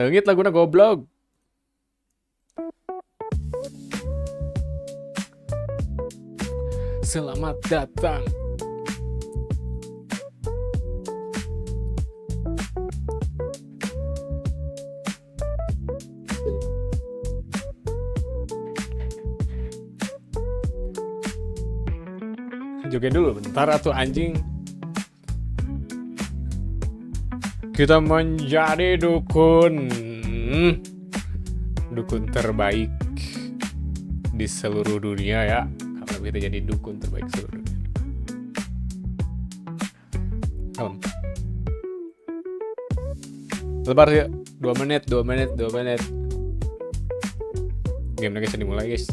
Leungit laguna goblok. Selamat datang. Joget dulu bentar atuh anjing. Kita menjadi dukun. Dukun terbaik di seluruh dunia ya. Kalau kita jadi dukun terbaik seluruh dunia. Kalem. Lebar ya. 2 menit. Game guys dimulai guys.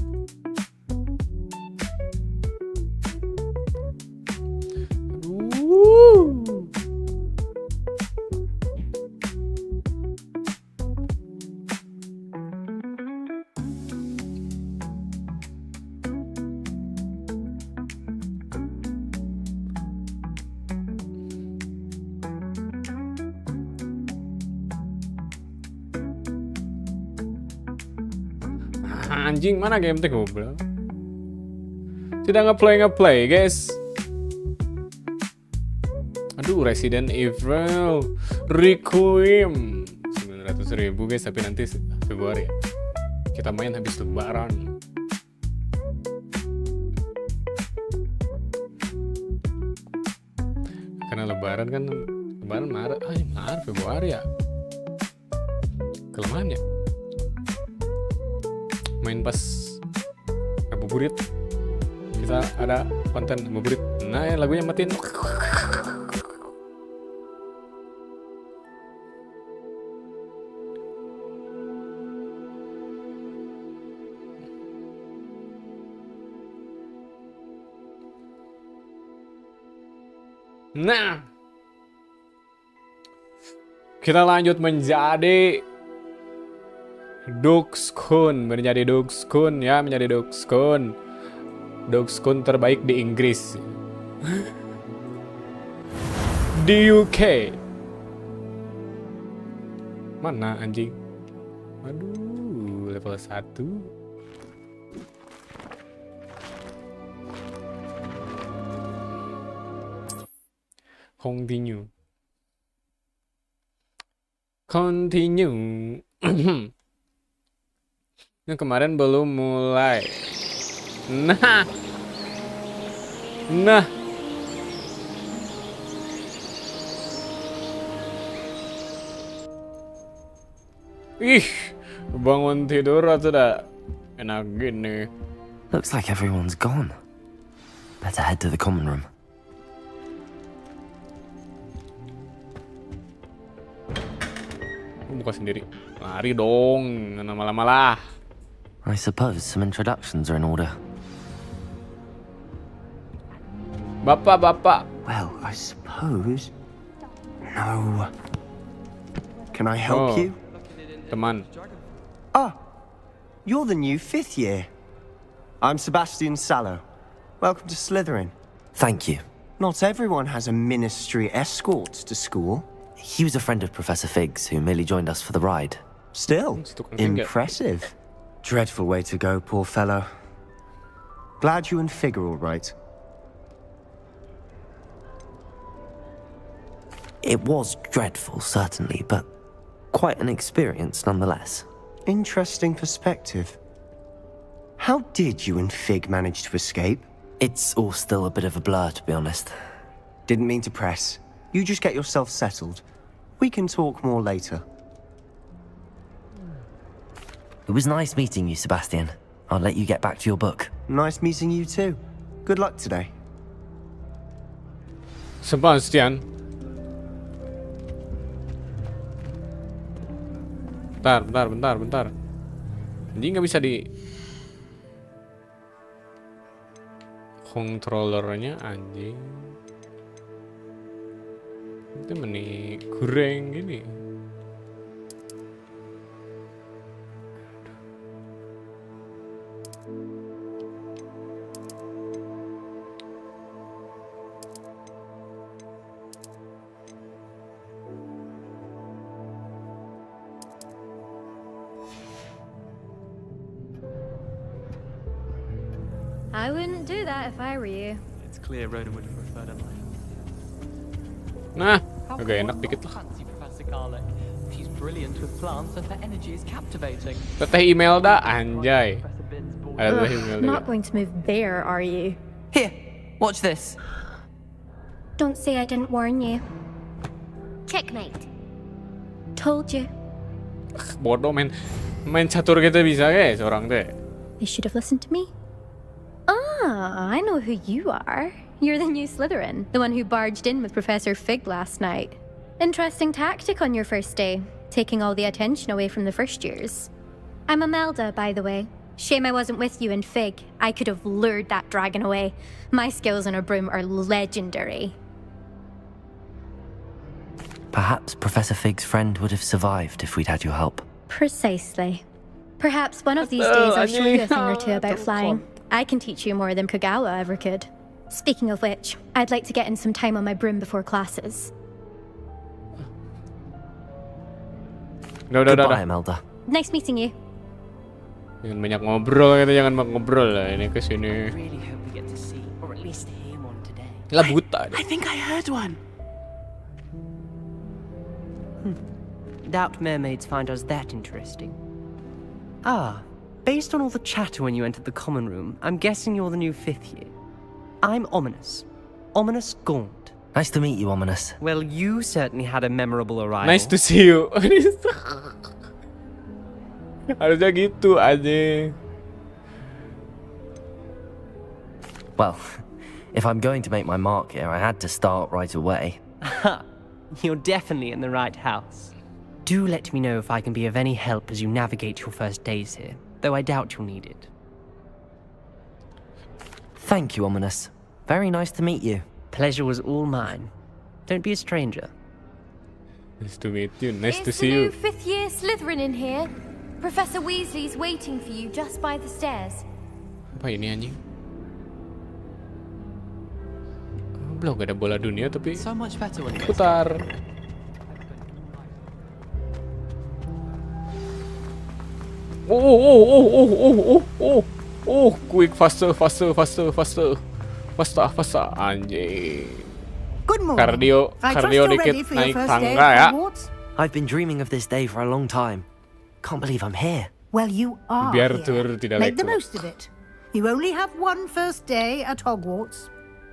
Anjing mana game teh goblok. Tidak ngeplay guys. Aduh Resident Evil Requiem 900.000 guys, tapi nanti Februari ya. Kita main habis lebaran. Karena lebaran kan Maret, Maret Februari ya. Kelemahan ya. Main pas ngabuburit, kita ada konten ngabuburit. Nah lagunya matiin. Nah kita lanjut menjadi Dukun, menjadi Dukun ya, menjadi Dukun. Dukun terbaik di Inggris. Di UK. Mana anjing? Aduh, level 1. Continue. Yang kemarin belum mulai. Nah. Ih, bangun tidur atau dah enak gini. Looks like everyone's gone. Better head to the common room. Buka sendiri. Lari dong, lama-lama lah. I suppose some introductions are in order. Bapak. Well, I suppose. No. Can I help you? Teman. Ah, you're the new 5th year. I'm Sebastian Sallow. Welcome to Slytherin. Thank you. Not everyone has a ministry escort to school. He was a friend of Professor Figgs who merely joined us for the ride. Still, impressive. Dreadful way to go, poor fellow. Glad you and Fig are all right. It was dreadful, certainly, but quite an experience nonetheless. Interesting perspective. How did you and Fig manage to escape? It's all still a bit of a blur, to be honest. Didn't mean to press. You just get yourself settled. We can talk more later. It was nice meeting you, Sebastian. I'll let you get back to your book. Nice meeting you too. Good luck today. Sebastian. Bentar. Jadi nggak bisa di controllernya anjing. Itu meni goreng gini. I wouldn't do that if I were you. It's clear Rhoda would have preferred a life. Nah, agak enak dikit lah. Fancy Professor Garlic. She's brilliant with plants and her energy is captivating. Teteh Imelda, anjay. Professor Bin's bored. Ada Teteh Imelda. Not going to move there, are you? Here, watch this. Don't say I didn't warn you. Checkmate. Told you. Bodoh main catur gitu bisa guys orang teh. They should have listened to me. Ah, I know who you are. You're the new Slytherin, the one who barged in with Professor Fig last night. Interesting tactic on your first day, taking all the attention away from the first years. I'm Imelda, by the way. Shame I wasn't with you in Fig. I could have lured that dragon away. My skills on a broom are legendary. Perhaps Professor Fig's friend would have survived if we'd had your help. Precisely. Perhaps one of these days I'll show you a thing or two about flying. I can teach you more than Kagawa ever could. Speaking of which, I'd like to get in some time on my broom before classes. Goodbye, Imelda. Nice meeting you. Jangan banyak ngobrol gitu, jangan banyak ngobrol lah ini kesini. Really hope we get to see, or at least hear one today. Lah buta deh. I think I heard one. Doubt mermaids find us that interesting. Ah, based on all the chatter when you entered the common room, I'm guessing you're the new 5th year. I'm Ominous. Ominous Gaunt. Nice to meet you, Ominous. Well, you certainly had a memorable arrival. Nice to see you. Harusnya gitu aja. Well, if I'm going to make my mark here, I had to start right away. You're definitely in the right house. Do let me know if I can be of any help as you navigate your first days here, though I doubt you'll need it. Thank you, Ominous. Very nice to meet you. Pleasure was all mine. Don't be a stranger. Nice to meet you. Nice to Is see the new you. 5th year Slytherin in here? Professor Weasley's waiting for you just by the stairs. Apa ini anjing? Belum gak ada bola dunia tapi So much better when it gets putar. Quick, faster, anjing. Good morning. Kardio I trust kardio you're dikit ready for your naik first day tangga at ya. Hogwarts? I've been dreaming of this day for a long time. Can't believe I'm here. Well, you are Biar here. tur tidak Make the lekuk. most of it. You only have one first day at Hogwarts.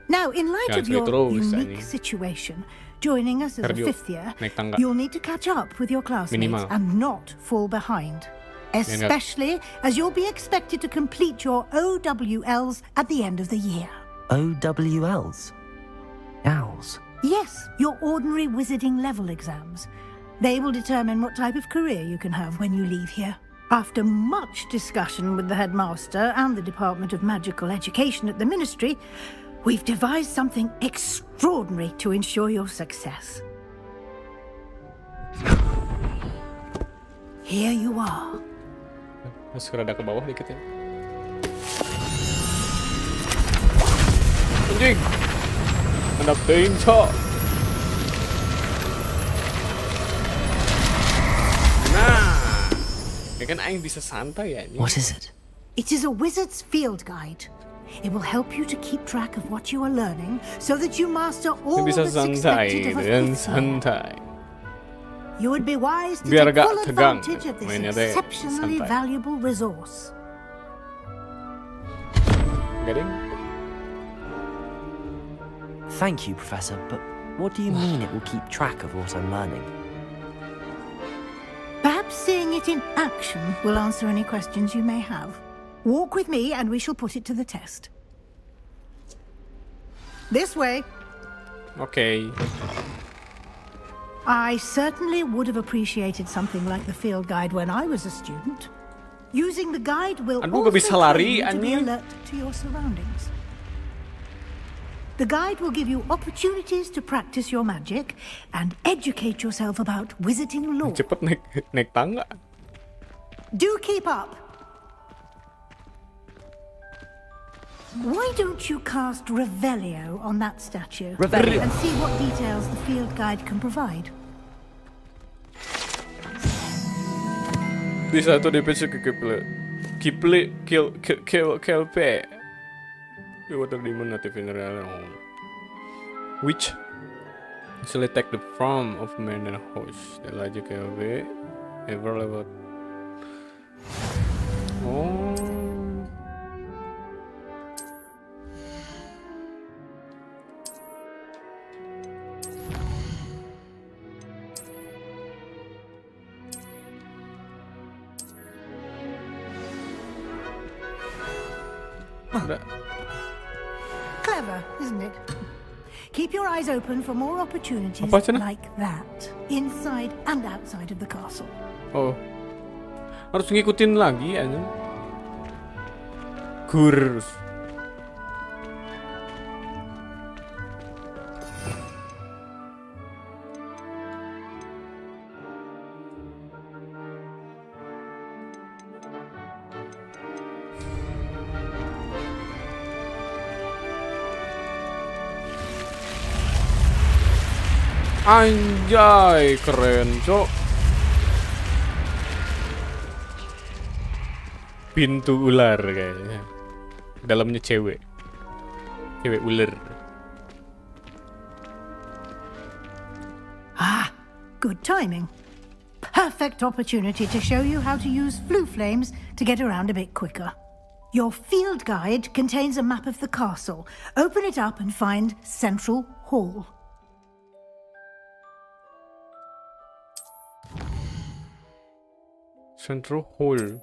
Now, in light Jangan of your terus, unique anjing. situation, joining us as a Kardio, 5th year, naik tangga. you'll need to catch up with your classmates Minimal. and not fall behind. Especially as you'll be expected to complete your OWLs at the end of the year. OWLs? Owls. Yes, your ordinary wizarding level exams. They will determine what type of career you can have when you leave here. After much discussion with the headmaster and the Department of Magical Education at the Ministry, we've devised something extraordinary to ensure your success. Here you are. Harus rada ke bawah dikit ya. Anjing. Anak teing, cok. Nah. Ya kan aing bisa santai ya. What is it? It is a wizard's field guide. It will help you to keep track of what you are learning so that you master all Bisa that's santai expected of a dan 5th year. santai. You would be wise to Biar take gak full tegang advantage of this mainnya teh, exceptionally santai. valuable resource. Gading. Thank you, Professor, but what do you mean it will keep track of what I'm learning? Perhaps seeing it in action will answer any questions you may have. Walk with me and we shall put it to the test. This way. Oke. I certainly would have appreciated something like the field guide when I was a student. Using the guide will Aduh, gak bisa also lari, train you to be anjing. alert to your surroundings. The guide will give you opportunities to practice your magic and educate yourself about wizarding lore. Cepet naik tangga. Do keep up. Why don't you cast Revelio on that statue? Revelio. And see what details the field guide can provide. Di satu DPC ke Kiple. Kiple, Kilpe. The water demon native in realm, which usually take the form of man and host. The logic KOB ever level. Oh. Clever, isn't it? Keep your eyes open for more opportunities Apa, Cina? like that, inside and outside of the castle. Oh, harus ngikutin lagi aja. Kurs. Anjay, keren, cok. Pintu ular kayaknya. Dalamnya cewek. Cewek ular. Ah, good timing. Perfect opportunity to show you how to use flue flames to get around a bit quicker. Your field guide contains a map of the castle. Open it up and find Central Hall. Central Hall.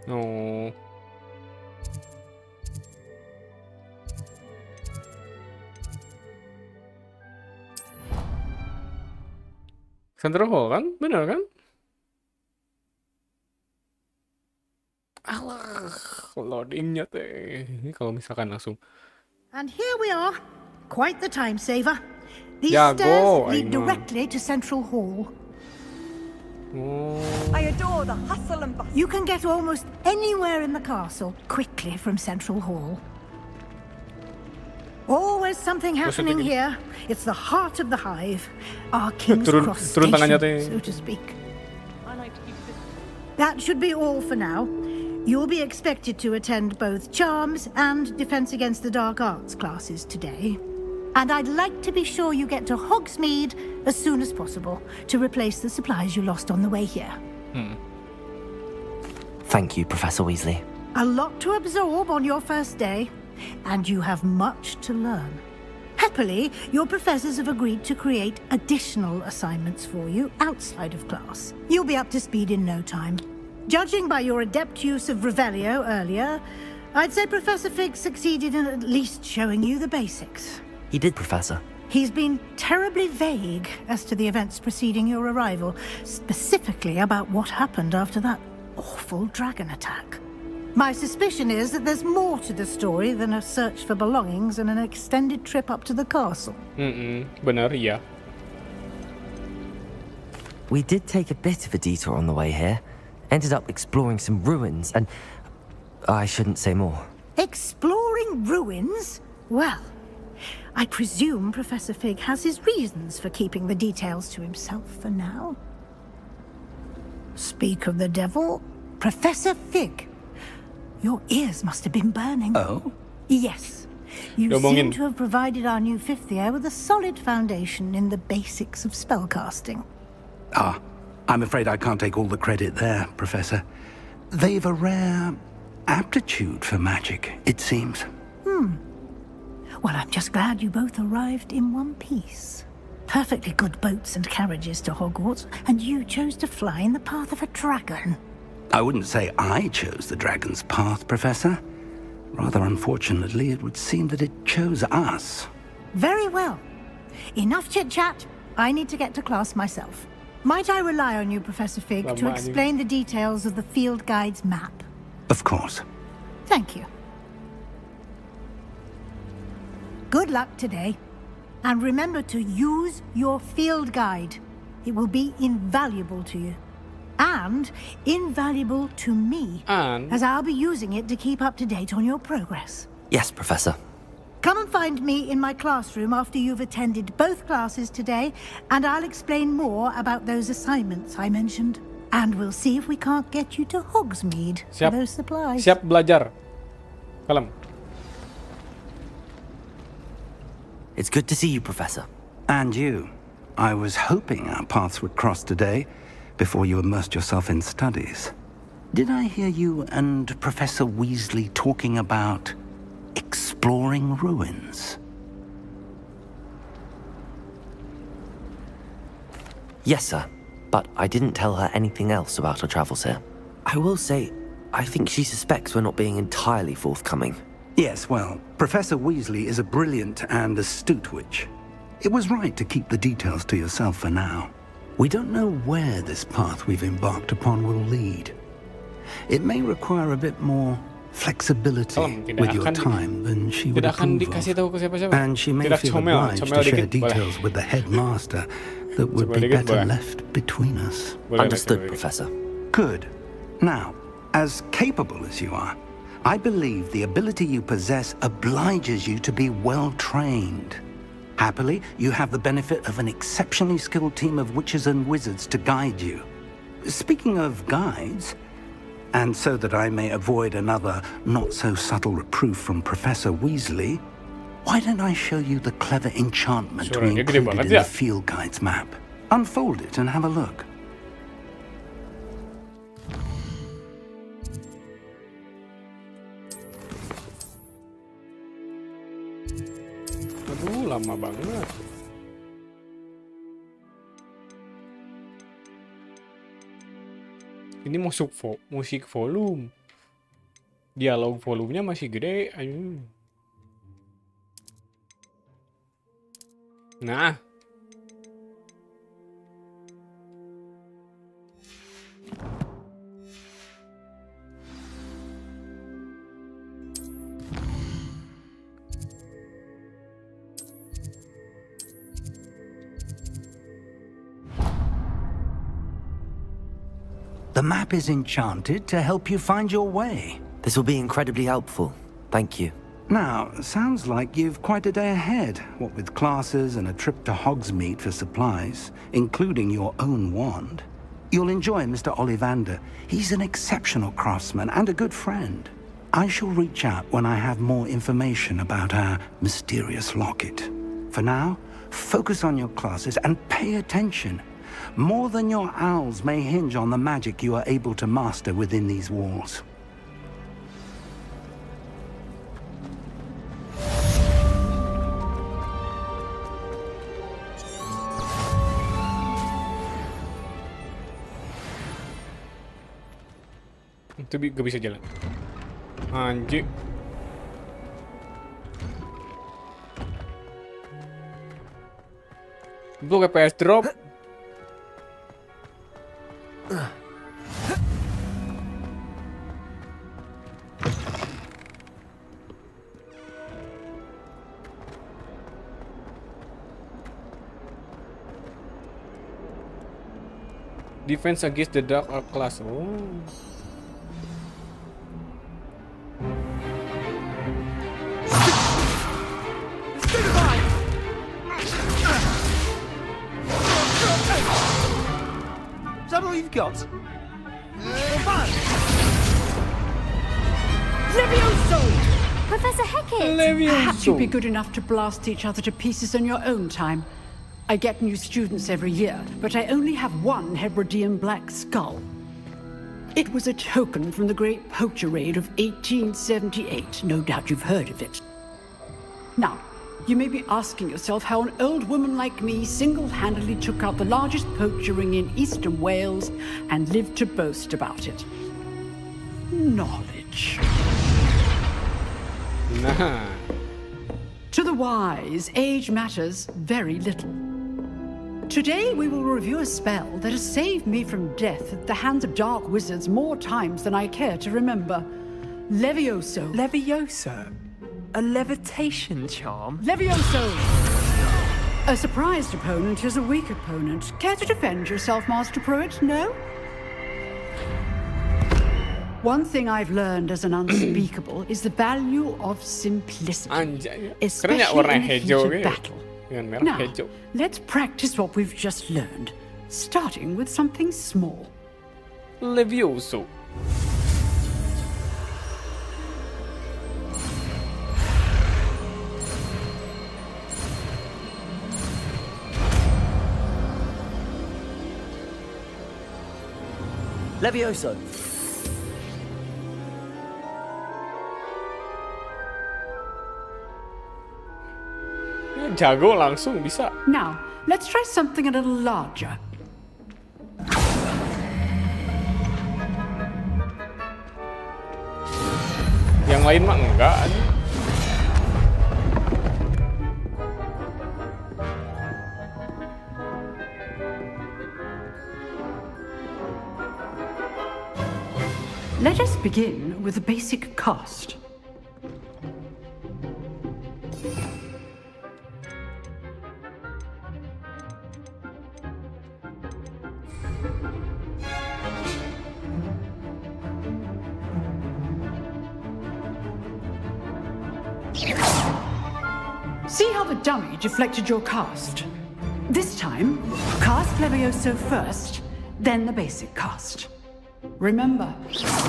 Oh. Central Hall kan? Bener kan? Alah, loadingnya teh. Ini kalau misalkan langsung. And here we are. Quite the time saver. These Yeah, stairs go, lead I know. directly to Central Hall. Oh. I adore the hustle and bustle. You can get almost anywhere in the castle quickly from Central Hall. Always something happening here. It's the heart of the hive. Our King's Turun- Cross turun tangannya station, teh. so to speak. I like to keep it. That should be all for now. You'll be expected to attend both Charms and Defense Against the Dark Arts classes today. And I'd like to be sure you get to Hogsmeade as soon as possible to replace the supplies you lost on the way here. Thank you, Professor Weasley. A lot to absorb on your first day, and you have much to learn. Happily, your professors have agreed to create additional assignments for you outside of class. You'll be up to speed in no time. Judging by your adept use of Revelio earlier, I'd say Professor Fig succeeded in at least showing you the basics. He did, Professor. He's been terribly vague as to the events preceding your arrival, specifically about what happened after that awful dragon attack. My suspicion is that there's more to the story than a search for belongings and an extended trip up to the castle. Benar, ya. We did take a bit of a detour on the way here. Ended up exploring some ruins and... I shouldn't say more. Exploring ruins? Well, I presume Professor Fig has his reasons for keeping the details to himself for now. Speak of the devil, Professor Fig. Your ears must have been burning. Oh? Yes. You Ngomongin. seem to have provided our new fifth year with a solid foundation in the basics of spellcasting. Ah, I'm afraid I can't take all the credit there, Professor. They've a rare aptitude for magic, it seems. Well, I'm just glad you both arrived in one piece. Perfectly good boats and carriages to Hogwarts, and you chose to fly in the path of a dragon. I wouldn't say I chose the dragon's path, Professor. Rather unfortunately, it would seem that it chose us. Very well. Enough chit-chat. I need to get to class myself. Might I rely on you, Professor Fig, to Lama explain the details of the field guide's map? Of course. Thank you. Good luck today. And remember to use your field guide. It will be invaluable to you. and invaluable to me, And as I'll be using it to keep up to date on your progress. Yes, Professor. Come and find me in my classroom after you've attended both classes today, and I'll explain more about those assignments I mentioned. And we'll see if we can't get you to Hogsmeade for those supplies. Siap belajar. Kalem. It's good to see you, Professor. And you. I was hoping our paths would cross today, before you immersed yourself in studies. Did I hear you and Professor Weasley talking about exploring ruins? Yes, sir. But I didn't tell her anything else about our travels here. I will say, I think she suspects we're not being entirely forthcoming. Yes, well, Professor Weasley is a brilliant and astute witch. It was right to keep the details to yourself for now. We don't know where this path we've embarked upon will lead. It may require a bit more flexibility with your time than she would approve of. And she may feel obliged to share details with the headmaster that would be better left between us. Understood, Professor. Good. Now, as capable as you are, I believe the ability you possess obliges you to be well trained. Happily, you have the benefit of an exceptionally skilled team of witches and wizards to guide you. Speaking of guides, and so that I may avoid another not-so-subtle reproof from Professor Weasley, why don't I show you the clever enchantment we included in the field guide's map? Unfold it and have a look. Aduh, lama banget. Ini musik volume. Dialog volumenya masih gede. Ayo. Nah. The map is enchanted to help you find your way. This will be incredibly helpful. Thank you. Now, sounds like you've quite a day ahead, what with classes and a trip to Hogsmeade for supplies, including your own wand. You'll enjoy Mr. Ollivander. He's an exceptional craftsman and a good friend. I shall reach out when I have more information about our mysterious locket. For now, focus on your classes and pay attention. More than your owls may hinge on the magic you are able to master within these walls. Itu gak bisa jalan. Anjir. Itu kayak PS drop. Defense against the dark art class. Oh. Is that all you've got? Levioso! Professor Hecat! Perhaps you'd be good enough to blast each other to pieces in your own time. I get new students every year, but I only have one Hebridean black skull. It was a token from the Great Poacher Raid of 1878. No doubt you've heard of it. Now, you may be asking yourself how an old woman like me single-handedly took out the largest poacher ring in eastern Wales and lived to boast about it. Knowledge. Nah. To the wise, age matters very little. Today we will review a spell that has saved me from death at the hands of dark wizards more times than I care to remember. Levioso. Levioso? A levitation charm? Levioso! A surprised opponent is a weak opponent. Care to defend yourself, Master Pruitt? No? One thing I've learned as an unspeakable is the value of simplicity, Anjay. Keren ya especially warna in the heat hijau of gitu. battle. Dengan merah Now, hijau. let's practice what we've just learned, starting with something small. Levioso. Levioso. Jago langsung bisa. Now, let's try something a little larger. Yang lain mah enggak. Let us begin with the basic cast. See how the dummy deflected your cast? This time, cast Levioso first, then the basic cast. Remember,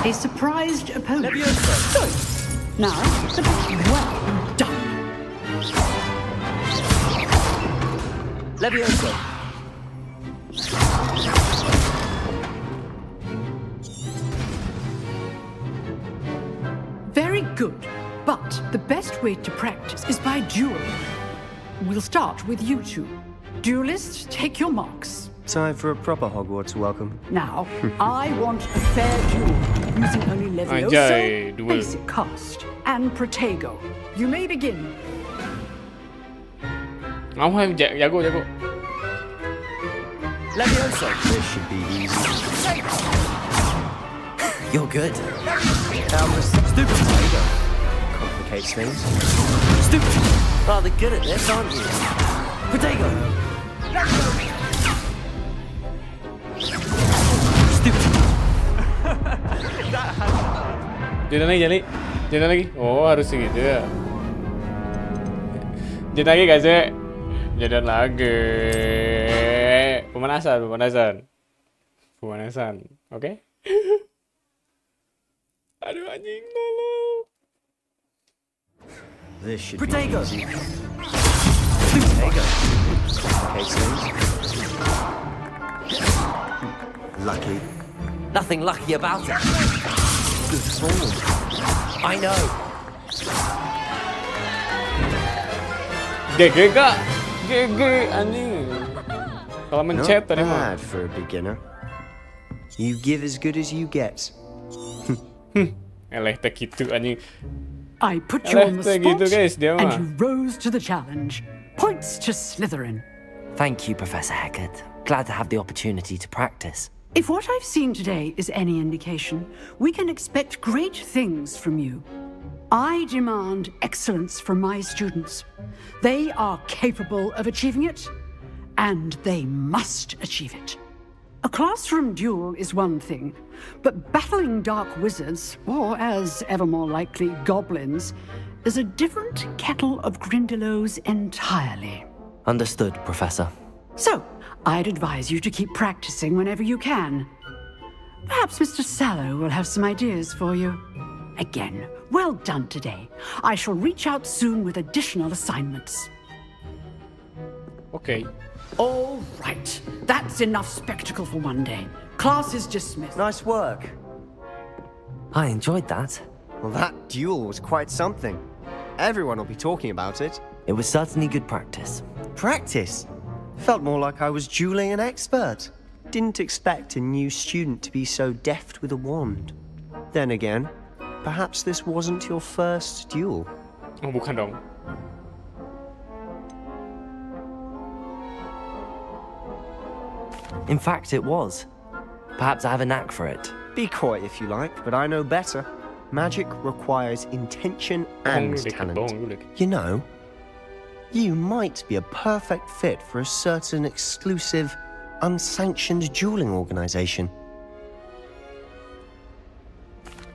a surprised opponent. Levioso. Good. Now, well done. Levioso. Very good. But the best way to practice is by dueling. We'll start with you two. Duelists, take your marks. Time for a proper Hogwarts welcome. Now, I want a fair duel, using only Anjay, Levioso, duel. basic cast, and Protego. You may begin. Kamu jago. Levioso. This should be easy. You're good. Stupid Protego. Complicates things. Stupid. Rather good at this, aren't you? Protego. Stupid. Jadi lagi. Oh, harus segitu ya. Jadi lagi guys ya. Jadi lagi. Pemanasan. Oke? Aduh anjing tolong. This should Protego. be easy. Protego. Complicates things. Lucky. Nothing lucky about it. Good form. I know. GG kak. GG anjing. Kalau mencet Not tadi mah. bad for a beginner. You give as good as you get. Eleh teh gitu anjing. I put you on the Kayak gitu, spot, guys, dia and mah. you rose to the challenge. Points to Slytherin. Thank you, Professor Haggard. Glad to have the opportunity to practice. If what I've seen today is any indication, we can expect great things from you. I demand excellence from my students. They are capable of achieving it, and they must achieve it. A classroom duel is one thing, but battling dark wizards, or as ever more likely, goblins, is a different kettle of Grindylows entirely. Understood, Professor. So, I'd advise you to keep practicing whenever you can. Perhaps Mr. Sallow will have some ideas for you. Again, well done today. I shall reach out soon with additional assignments. Oke. All right, that's enough spectacle for one day. Class is dismissed. Nice work. I enjoyed that. Well, that duel was quite something. Everyone will be talking about it. It was certainly good practice. Practice? Felt more like I was dueling an expert. Didn't expect a new student to be so deft with a wand. Then again, perhaps this wasn't your first duel. Oh, bukan dong. In fact, it was. Perhaps I have a knack for it. Be coy if you like, but I know better. Magic requires intention and talent. You know, you might be a perfect fit for a certain exclusive, unsanctioned dueling organization.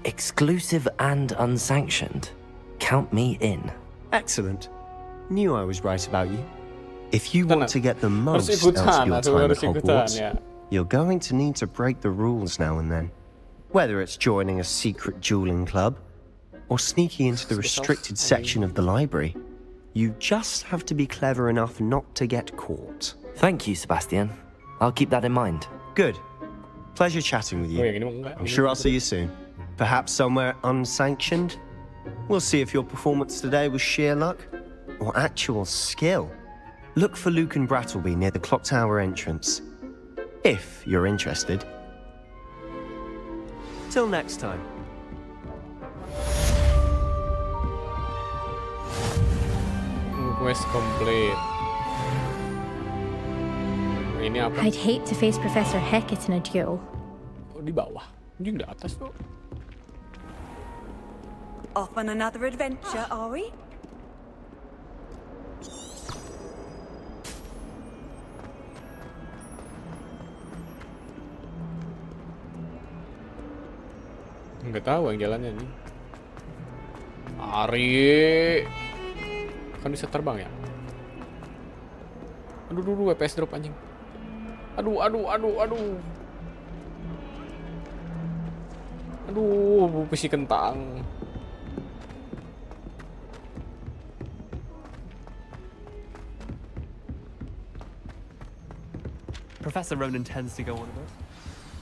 Exclusive and unsanctioned. Count me in. Excellent. Knew I was right about you. If you Kita want to get the most harus out ikutan, of your atau time at harus ikutan Hogwarts, ya. you're going to need to break the rules now and then. Whether it's joining a secret dueling club or sneaking into the restricted section of the library, you just have to be clever enough not to get caught. Thank you, Sebastian. I'll keep that in mind. Good. Pleasure chatting with Oh, yang you. ini mah enggak. I'm sure I'll see you soon. Perhaps somewhere unsanctioned? We'll see if your performance today was sheer luck or actual skill. Look for Luke and Brattleby near the clock tower entrance, if you're interested. Till next time. Quest complete. Ini apa? I'd hate to face Professor Hecat in a duel. Oh, di bawah. Ini di atas tuh. Off on another adventure, are we? Nggak tahu yang jalannya nih. Ari. Kan bisa terbang ya? Aduh, WPS drop anjing. Aduh. Aduh, besi kentang. Professor Ronan tends to go on this.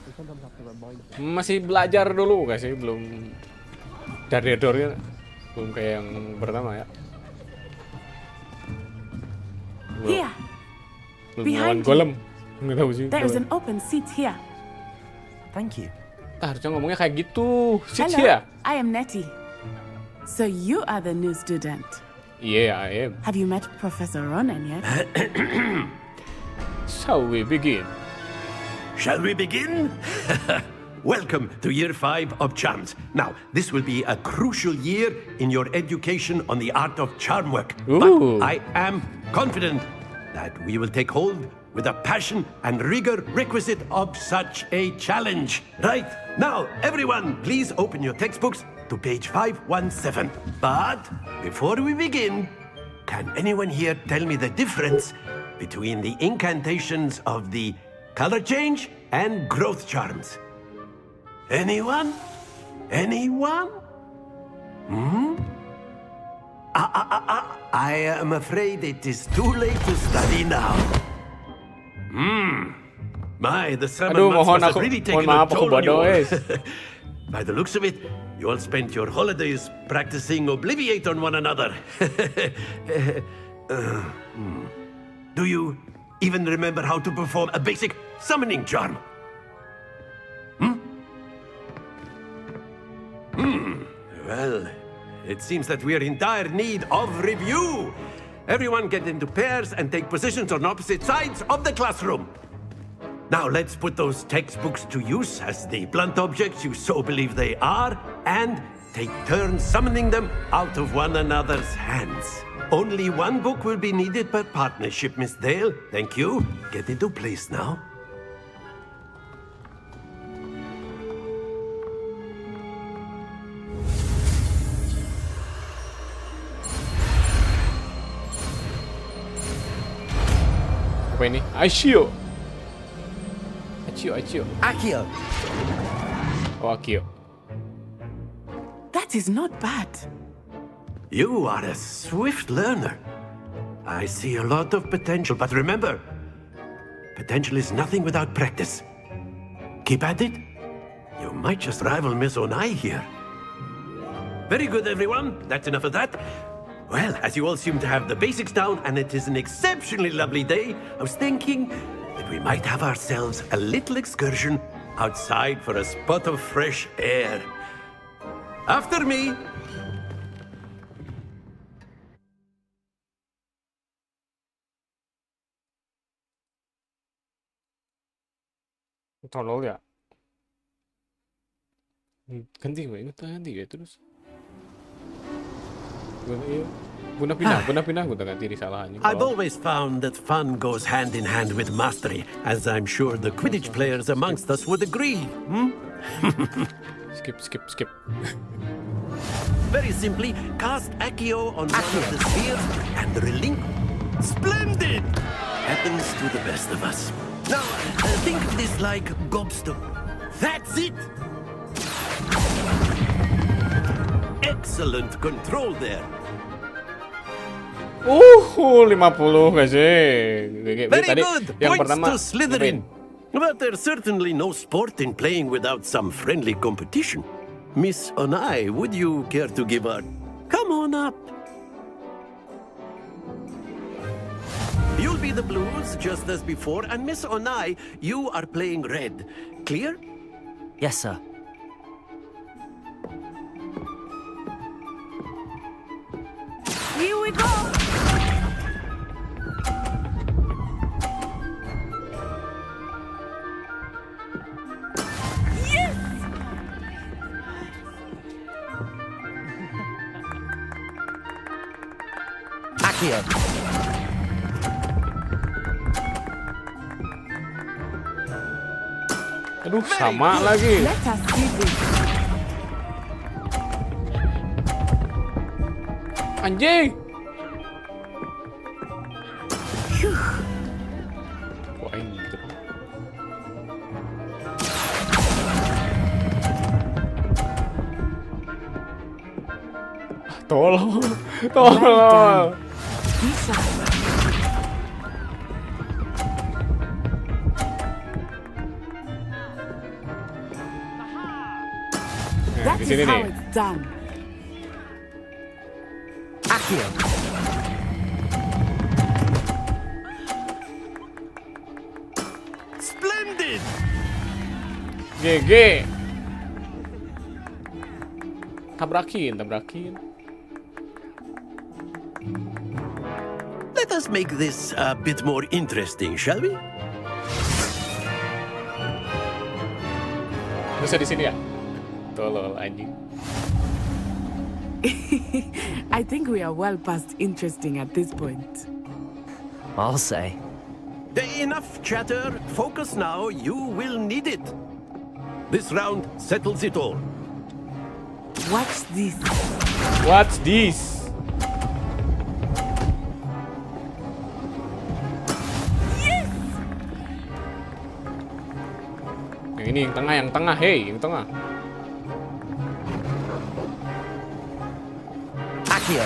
We sometimes have to remind him. Masih belajar dulu guys sih, belum dari dornya belum kayak yang pertama ya. Here, Belum behind lawan golem. Nggak tahu sih. there is coba. an open seat here. Thank you. Harusnya ngomongnya kayak gitu. Sit Hello, here. I am Nettie. So you are the new student. Yeah, I am. Have you met Professor Ronan yet? Shall we begin? Shall we begin? Welcome to Year 5 of Charms. Now, this will be a crucial year in your education on the art of charm work. Ooh. But I am confident that we will take hold with the passion and rigor requisite of such a challenge. Right, now, everyone, please open your textbooks to page 517. But before we begin, can anyone here tell me the difference between the incantations of the color change and growth charms? Anyone? Anyone? I am afraid it is too late to study now. My, the summer Aduh, months mohon must have aku, really mohon taken a maaf aku toll on you. bodoh guys. By the looks of it, you all spent your holidays practicing Obliviate on one another. Do you even remember how to perform a basic summoning charm? Well, it seems that we are in dire need of review. Everyone get into pairs and take positions on opposite sides of the classroom. Now let's put those textbooks to use as the blunt objects you so believe they are, and take turns summoning them out of one another's hands. Only one book will be needed per partnership, Miss Dale. Thank you. Get into place now. Apa ini? Accio. Accio. Oh, Accio. That is not bad. You are a swift learner. I see a lot of potential, but remember, potential is nothing without practice. Keep at it. You might just rival Miss Onai here. Very good, everyone. That's enough of that. Well, as you all seem to have the basics down, and it is an exceptionally lovely day, I was thinking that we might have ourselves a little excursion outside for a spot of fresh air. After me. Tolol ya. Ganti ya terus. Guna pindah gue ganti di salahnya. I've always found that fun goes hand in hand with mastery, as I'm sure the Quidditch players amongst us would agree. Skip. Very simply, cast Accio on one of the spheres and relinquish. Splendid! Happens to the best of us. Now, think of this like gobstone. That's it! Excellent control there. 50 guys. Very Tadi good. yang Points pertama to Slytherin. But there's certainly no sport in playing without some friendly competition. Miss Onai, would you care to give a... Come on up. You'll be the blues, just as before, and Miss Onai, you are playing red. Clear? Yes, sir. Here we go! Yes! Accio. Aduh, sama lagi. Let us see this. Anjing. Wah, ini. Tolong. Bisa. Nah, di sini How nih. it's done. Accio. Splendid! GG. Tabrakin. Let us make this a bit more interesting, shall we? Bisa di sini ya? Tolol anjing. I think we are well past interesting at this point. I'll say. Enough chatter. Focus now. You will need it. This round settles it all. Watch this. What's this? Yes! Yang ini yang tengah, hey, yang tengah. Accio.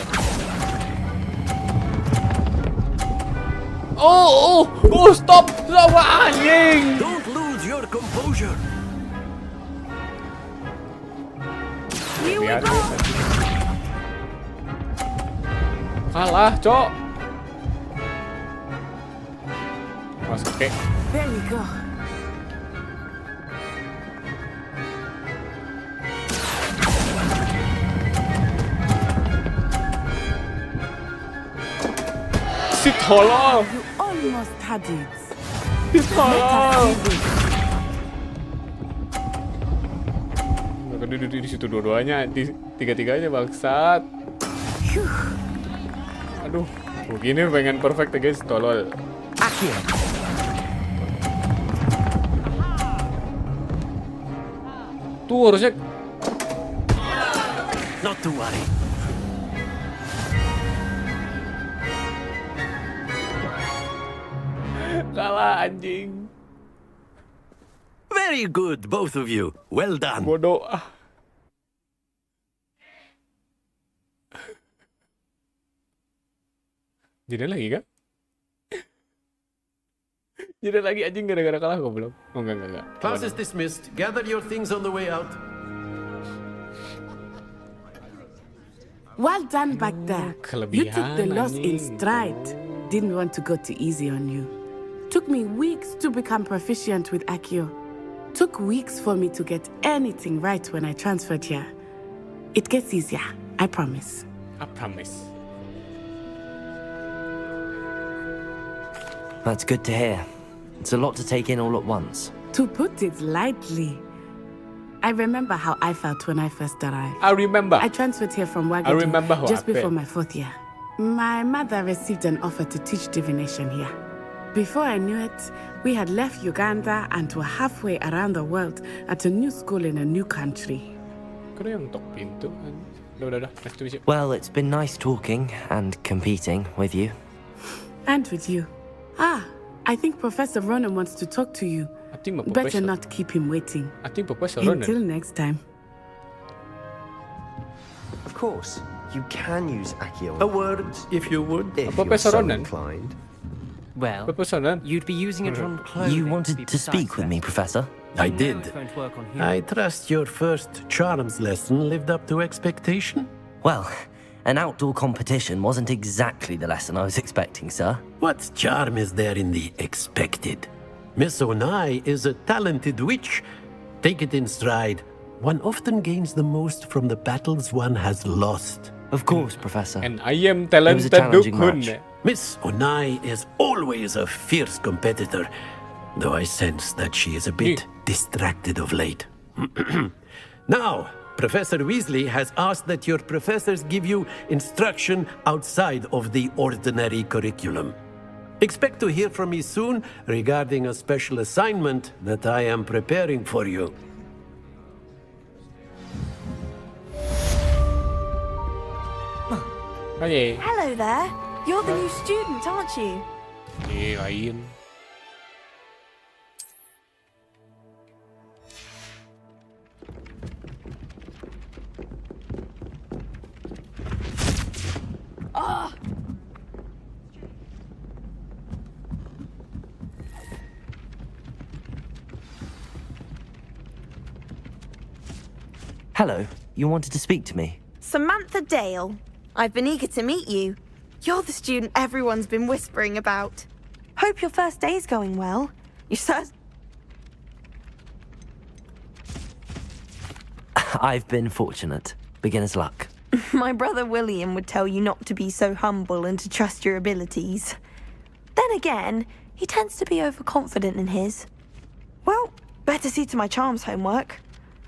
Oh, stop, sama anjing. Don't lose your composure. Here we go. Kalah, Cok. Masuk, oke. There we go. Si tolong. You almost had it. Si tolong. Duduk di situ dua-duanya, di tiga-tiganya bangsat. Aduh, begini pengen perfect ya guys, tolol. Accio. Tuh harusnya. Not to worry. Kalah anjing. Very good, both of you. Well done. Bodoh. Jadi lagi kan? Jadi lagi anjing gara-gara kalah kok belum? Oh enggak. Class is dismissed. Gather your things on the way out. Well done back there. You took the Kelebihan loss in anjing. stride. Didn't want to go too easy on you. Took me weeks to become proficient with Accio. Took weeks for me to get anything right when I transferred here. It gets easier, I promise. I promise. That's good to hear. It's a lot to take in all at once. To put it lightly, I remember how I felt when I first arrived. I remember. I transferred here from I remember Wagadu how just I before felt. my 4th year. My mother received an offer to teach divination here. Before I knew it, we had left Uganda and were halfway around the world at a new school in a new country. Kok yang tok pintu? Udah. Nice to meet you. Well, it's been nice talking and competing with you. And with you. I think Professor Ronan wants to talk to you. I think Better not keep him waiting. I think Professor Ronan. Until next time. Of course, you can use Accio. A word, if you would. If Professor you're so Ronan? inclined. Well, Professor Ronan. you'd be using it on clothing. You to wanted be to speak precise with me, there. Professor? I You know did. it won't work on humans. I trust your first charms lesson lived up to expectation? Well, an outdoor competition wasn't exactly the lesson I was expecting, sir. What charm is there in the expected? Miss Onai is a talented witch. Take it in stride. One often gains the most from the battles one has lost. Of course, Professor. And I am It was a talented challenging Dukun. match. Miss Onai is always a fierce competitor, though I sense that she is a bit distracted of late. Now, Professor Weasley has asked that your professors give you instruction outside of the ordinary curriculum. Expect to hear from me soon regarding a special assignment that I am preparing for you. Oke. Hello there. You're the new student, aren't you? Lain. Hello, you wanted to speak to me? Samantha Dale. I've been eager to meet you. You're the student everyone's been whispering about. Hope your first day's going well. You said I've been fortunate. Beginner's luck. my brother William would tell you not to be so humble and to trust your abilities. Then again, he tends to be overconfident in his. Well, better see to my charms homework.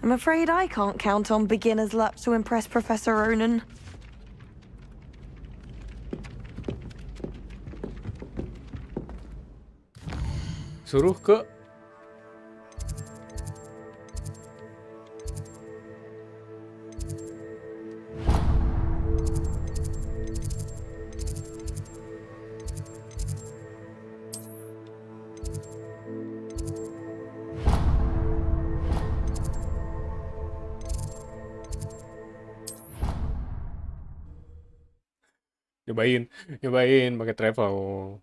I'm afraid I can't count on beginner's luck to impress Professor Ronan. Suruh ke nyobain pakai travel.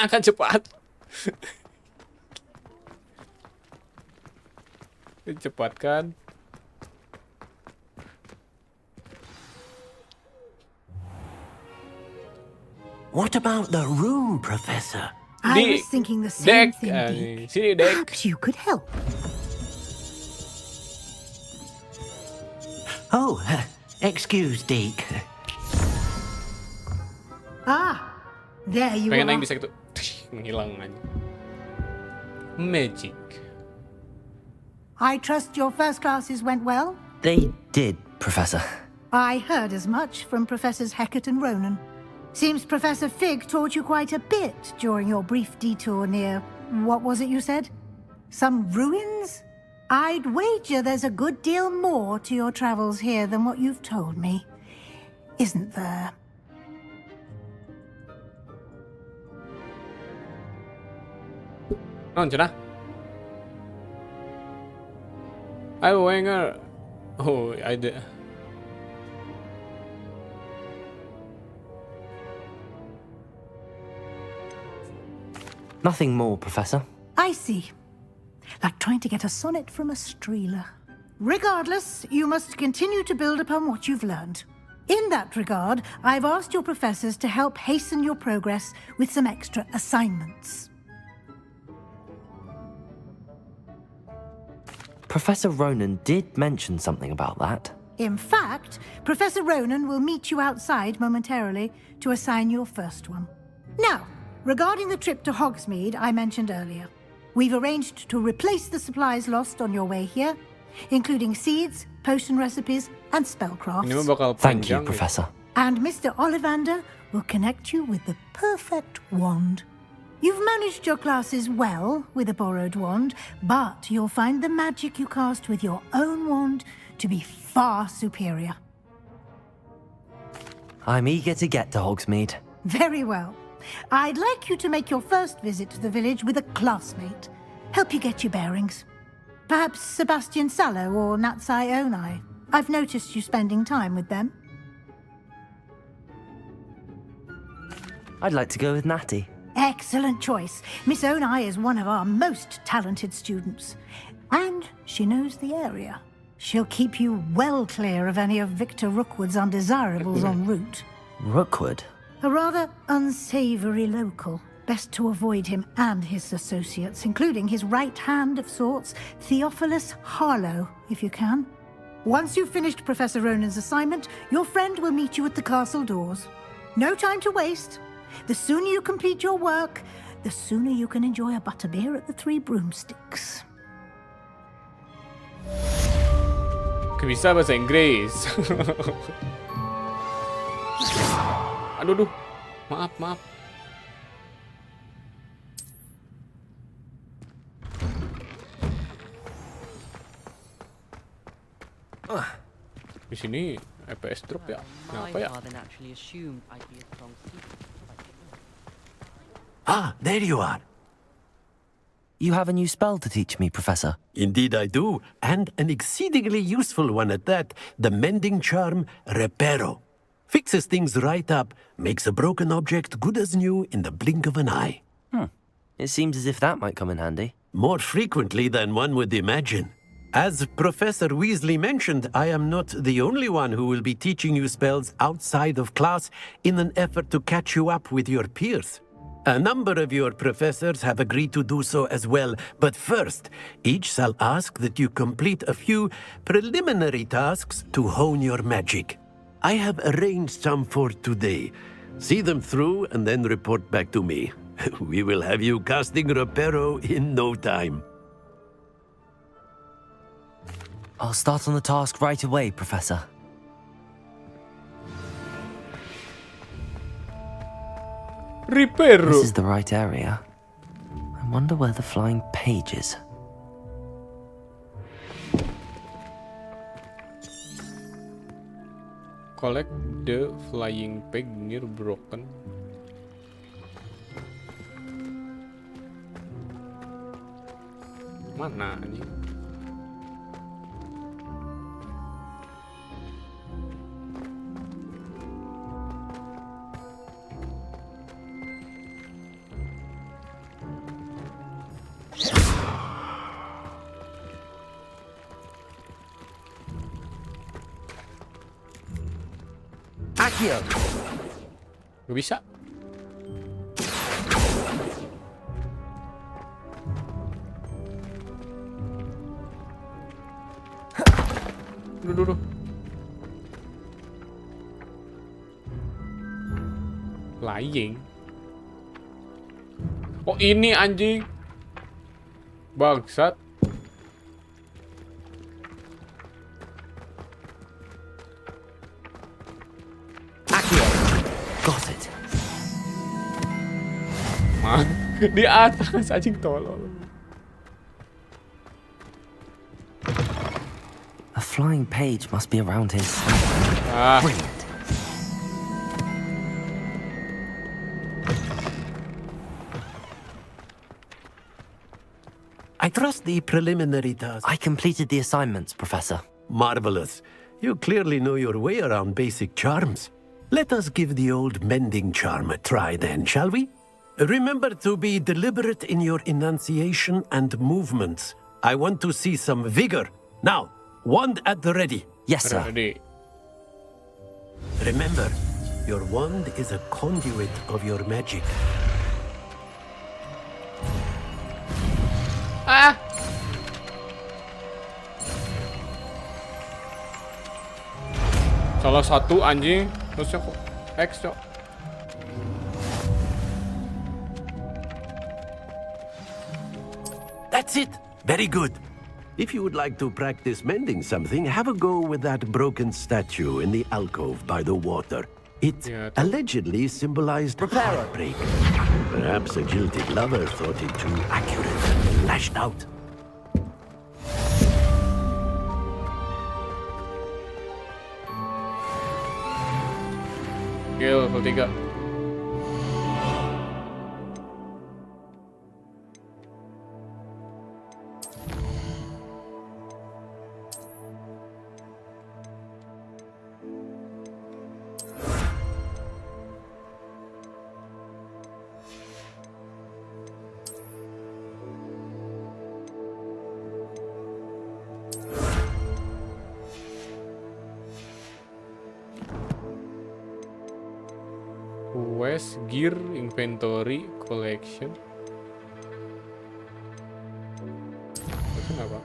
Akan cepat. Cepat kan? What about the room, Professor? I was thinking the same thing, Dick. Sini, Dek. Perhaps you could help. Oh, excuse, Deke. There you Pengen are. yang bisa gitu menghilang aja. Magic. I trust your first classes went well? They did, Professor. I heard as much from Professors Hecat and Ronan. Seems Professor Fig taught you quite a bit during your brief detour near... what was it you said? Some ruins? I'd wager there's a good deal more to your travels here than what you've told me. Isn't there? Non cenah. Ayo Wenger. Oh, ada. Nothing more, Professor. I see. Like trying to get a sonnet from a streeler. Regardless, you must continue to build upon what you've learned. In that regard, I've asked your professors to help hasten your progress with some extra assignments. Professor Ronan did mention something about that. In fact, Professor Ronan will meet you outside momentarily to assign your first one. Now, regarding the trip to Hogsmeade I mentioned earlier, we've arranged to replace the supplies lost on your way here, including seeds, potion recipes, and spellcrafts. Ini mah bakal Thank you, panjang. Professor. And Mr. Ollivander will connect you with the perfect wand. You've managed your classes well with a borrowed wand, but you'll find the magic you cast with your own wand to be far superior. I'm eager to get to Hogsmeade. Very well. I'd like you to make your first visit to the village with a classmate. Help you get your bearings. Perhaps Sebastian Sallow or Natsai Onai. I've noticed you spending time with them. I'd like to go with Natty. Excellent choice. Miss Onai is one of our most talented students. And she knows the area. She'll keep you well clear of any of Victor Rookwood's undesirables en route. Rookwood? A rather unsavory local. Best to avoid him and his associates, including his right hand of sorts, Theophilus Harlow, if you can. Once you've finished Professor Ronan's assignment, your friend will meet you at the castle doors. No time to waste. The sooner you complete your work, the sooner you can enjoy a butterbeer at the Three Broomsticks. Bisa bahasa Inggris. Aduh. Maaf. Di sini EPS drop ya. Kenapa ya? Ah, there you are. You have a new spell to teach me, Professor. Indeed I do, and an exceedingly useful one at that. The mending charm, Reparo. Fixes things right up, makes a broken object good as new in the blink of an eye. It seems as if that might come in handy. More frequently than one would imagine. As Professor Weasley mentioned, I am not the only one who will be teaching you spells outside of class in an effort to catch you up with your peers. A number of your professors have agreed to do so as well, but first, each shall ask that you complete a few preliminary tasks to hone your magic. I have arranged some for today. See them through and then report back to me. We will have you casting Reparo in no time. I'll start on the task right away, Professor. Reparo. This is the right area. I wonder where the flying page is. Collect the flying peg near broken. Mana ini? Accio! Gak bisa. Duh. Flying. Oh ini anjing. Bangsat. Got it. Di atas anjing tolol. A flying page must be around here Ah. Brilliant. I trust the preliminary task. I completed the assignments, Professor. Marvelous. You clearly know your way around basic charms. Let us give the old mending charm a try then, shall we? Remember to be deliberate in your enunciation and movements. I want to see some vigor. Now, wand at the ready. Yes, sir. Ready. Remember, your wand is a conduit of your magic. Ah! Salah satu anjing, terusnya kok X, Cok. That's it. Very good. If you would like to practice mending something, have a go with that broken statue in the alcove by the water. It allegedly symbolized heartbreak. Perhaps a jilted lover thought it too accurate and lashed out. Oke, level 3. Quest, gear, inventory, collection. Itu apa?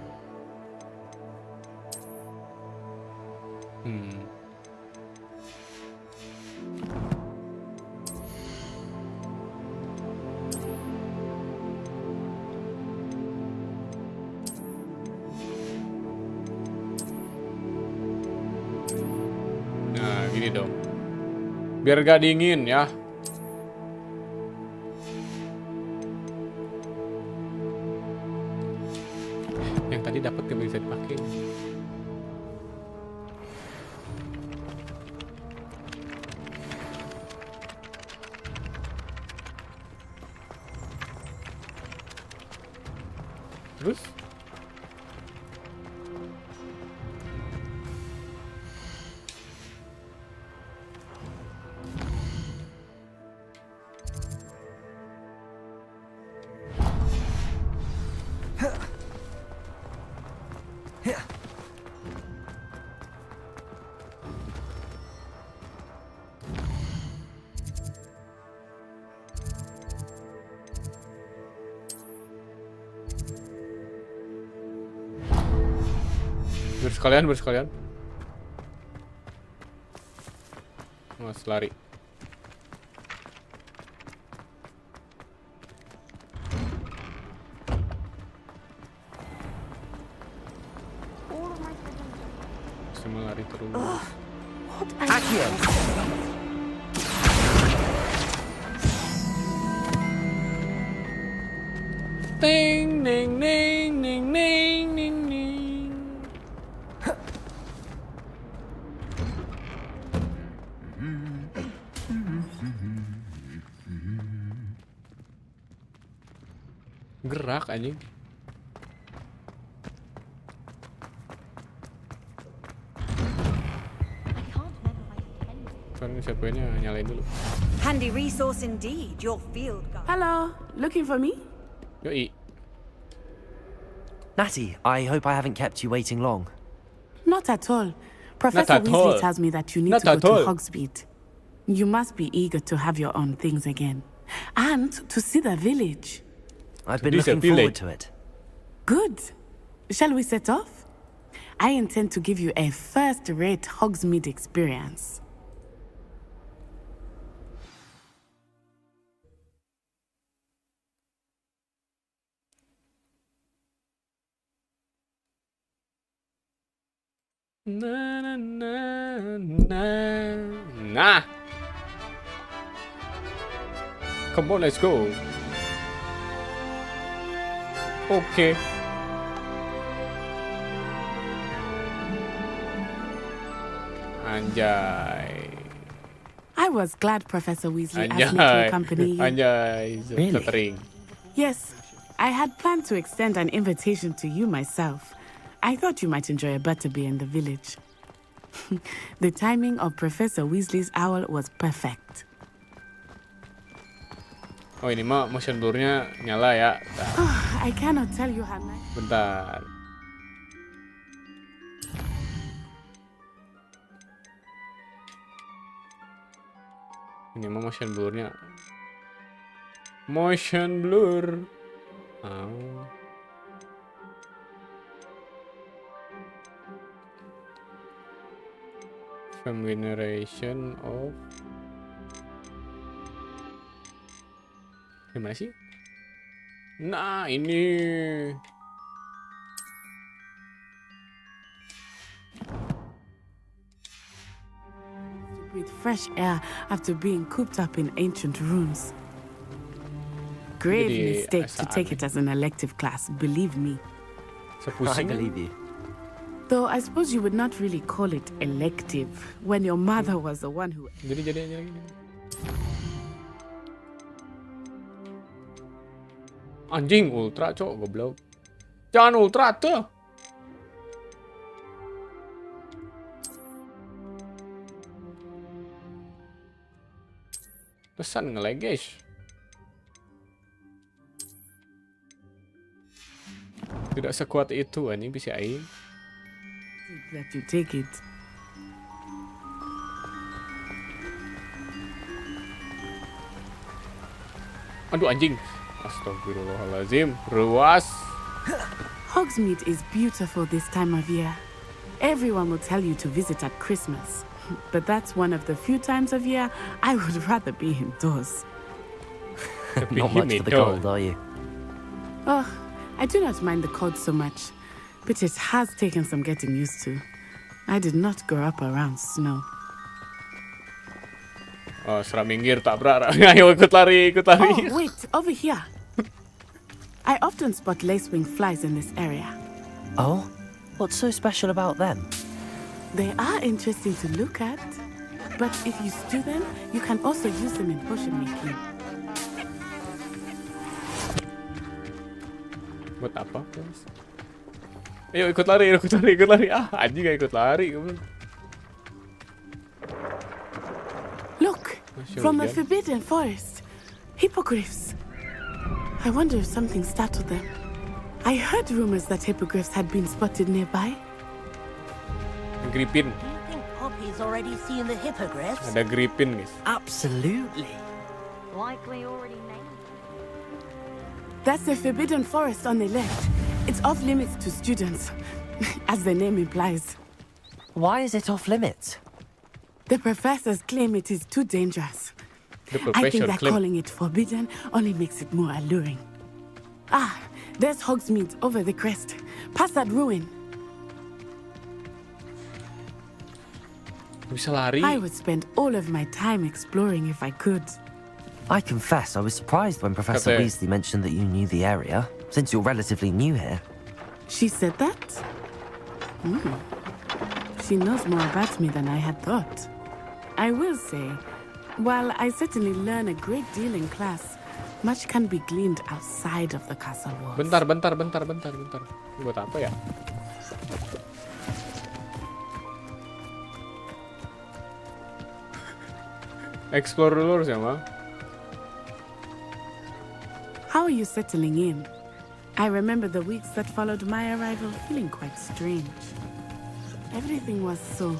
Nah, gini dong. Biar gak dingin ya. Yang tadi dapat gak bisa dipakai. Terus? Bersekalian. Mas lari. Semua lari terus. Ting, ning, ning, ning, ning, ning, ning. Gerak anjing. Kan siapanya nyalain dulu. Handy resource indeed, your field guide. Hello, looking for me? Yoi. Natty, I hope I haven't kept you waiting long. Not at all. Professor Weasley tells me that you need to go to Hogsmeade. You must be eager to have your own things again. And to see the village. I've been looking forward to it. Good. Shall we set off? I intend to give you a first-rate Hogsmeade experience. Nah. Come on, let's go. Okay. Anjay. I was glad Professor Weasley asked me to accompany you. Anjay. Really? Yes, I had planned to extend an invitation to you myself. I thought you might enjoy a butterbeer in the village. The timing of Professor Weasley's owl was perfect. Oh, ini mah motion blur-nya nyala ya. I cannot tell you how nice. Bentar. Ini mah motion blur-nya. Motion blur. Oh. Generation of gimana sih? Nah ini With fresh air after being cooped up in ancient ruins. Grave Jadi, mistake to take it as an elective class, believe me. I believe you. Though I suppose you would not really call it elective when your mother was the one who... Jadi. Anjing ultra cok goblok. Jangan ultra tuh. Pesan nge-lag guys. Tidak sekuat itu anjing bisa aing. That you take it. Aduh anjing. Astagfirullahalazim. Ruas. Hogsmeade is beautiful this time of year. Everyone will tell you to visit at Christmas. But that's one of the few times of year I would rather be indoors. Not much for the cold, are you? Oh, I do not mind the cold so much, but it has taken some getting used to. I did not grow up around snow. Oh, serah minggir tak berarah. Ayo ikut lari. Oh, wait, over here. I often spot lacewing flies in this area. Oh? What's so special about them? They are interesting to look at, but if you stew them, you can also use them in potion making. Buat apa? Ayo ikut lari. Ah, anjing gak ikut lari. Look, from the Forbidden Forest. Hippogriffs. I wonder if something startled them. I heard rumors that hippogriffs had been spotted nearby. Griffin. Do you think Poppy's already seen the hippogriffs? Ada Griffin guys. Absolutely. Likely already named. That's the Forbidden Forest on the left. It's off limits to students, as the name implies. Why is it off limits? The professors claim it is too dangerous. I think that calling it forbidden only makes it more alluring. Ah, there's Hogsmeade over the crest. Past that ruin. Bisa lari. I would spend all of my time exploring if I could. I confess I was surprised when Professor Weasley mentioned that you knew the area, since you're relatively new here. She said that? She knows more about me than I had thought. I will say, while I certainly learn a great deal in class, much can be gleaned outside of the castle walls. Bentar. Ini buat apa ya? Explore dulu sama. How are you settling in? I remember the weeks that followed my arrival feeling quite strange. Everything was so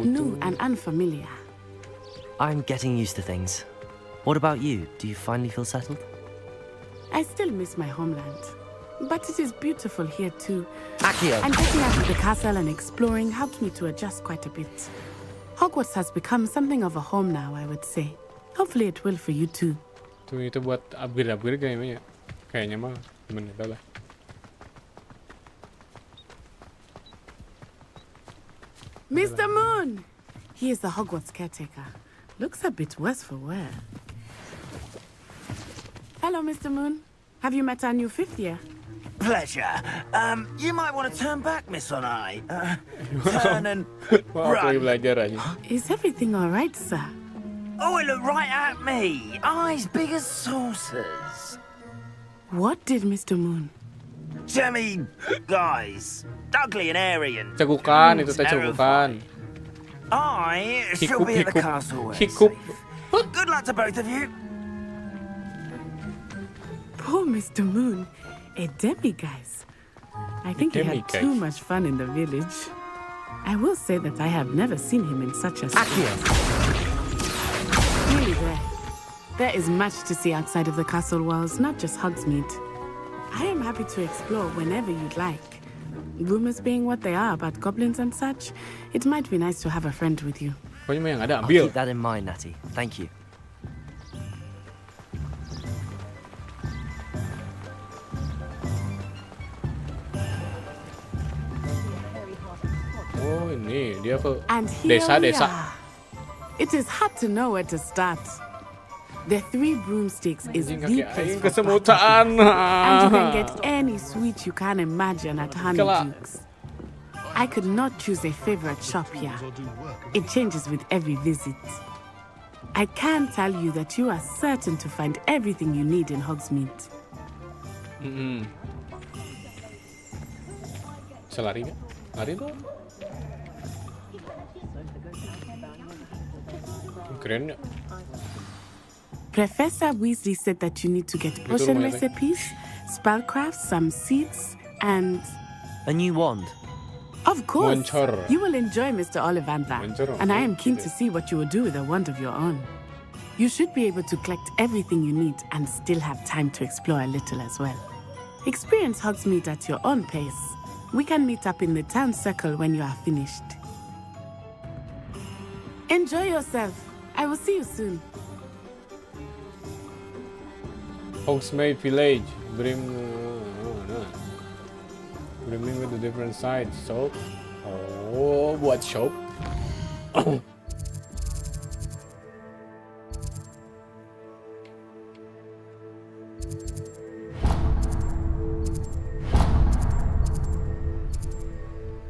new and unfamiliar. I'm getting used to things. What about you? Do you finally feel settled? I still miss my homeland, but it is beautiful here too. Accio! And getting out of the castle and exploring helped me to adjust quite a bit. Hogwarts has become something of a home now, I would say. Hopefully it will for you too. Tuh itu buat upgrade kayaknya. Kayaknya mah temen udah lah. Mr. Moon! He is the Hogwarts caretaker. Looks a bit worse for wear. Hello, Mr. Moon. Have you met our new fifth year? Pleasure. You might want to turn back, Miss Onai. Turn and run. Is everything all right, sir? Oh, it looked right at me. Eyes big as saucers. What did Mr. Moon? Jemmy, guys. Ugly and airy and Cegukan, itu teh cegukan. I shall be at the castle where it's Hikup. safe. Good luck to both of you. Poor Mr. Moon. A demiguise. I think he had too much fun in the village. I will say that I have never seen him in such a state. Really there is much to see outside of the castle walls, not just Hogsmeade. I am happy to explore whenever you'd like. Rumors being what they are about goblins and such, it might be nice to have a friend with you. I'll keep that in mind, Natty. Thank you. Oh ini dia ke And here desa. we are. It is hard to know where to start. The 3 broomsticks is the place for kesemutan. and you can get any sweet you can imagine at Honeyduke's. I could not choose a favorite shop here. It changes with every visit. I can tell you that you are certain to find everything you need in Hogsmeade. Bisa lari nggak? Lari dong. Keren ya. Professor Weasley said that you need to get potion recipes, spellcrafts, some seeds, and... A new wand? Of course. Moncer. You will enjoy Mr. Ollivander, and I am keen to see what you will do with a wand of your own. You should be able to collect everything you need and still have time to explore a little as well. Experience Hogsmeade at your own pace. We can meet up in the town circle when you are finished. Enjoy yourself. I will see you soon. Hogsmeade Village. Brimming with the different sides. Soap. Oh, buat shop.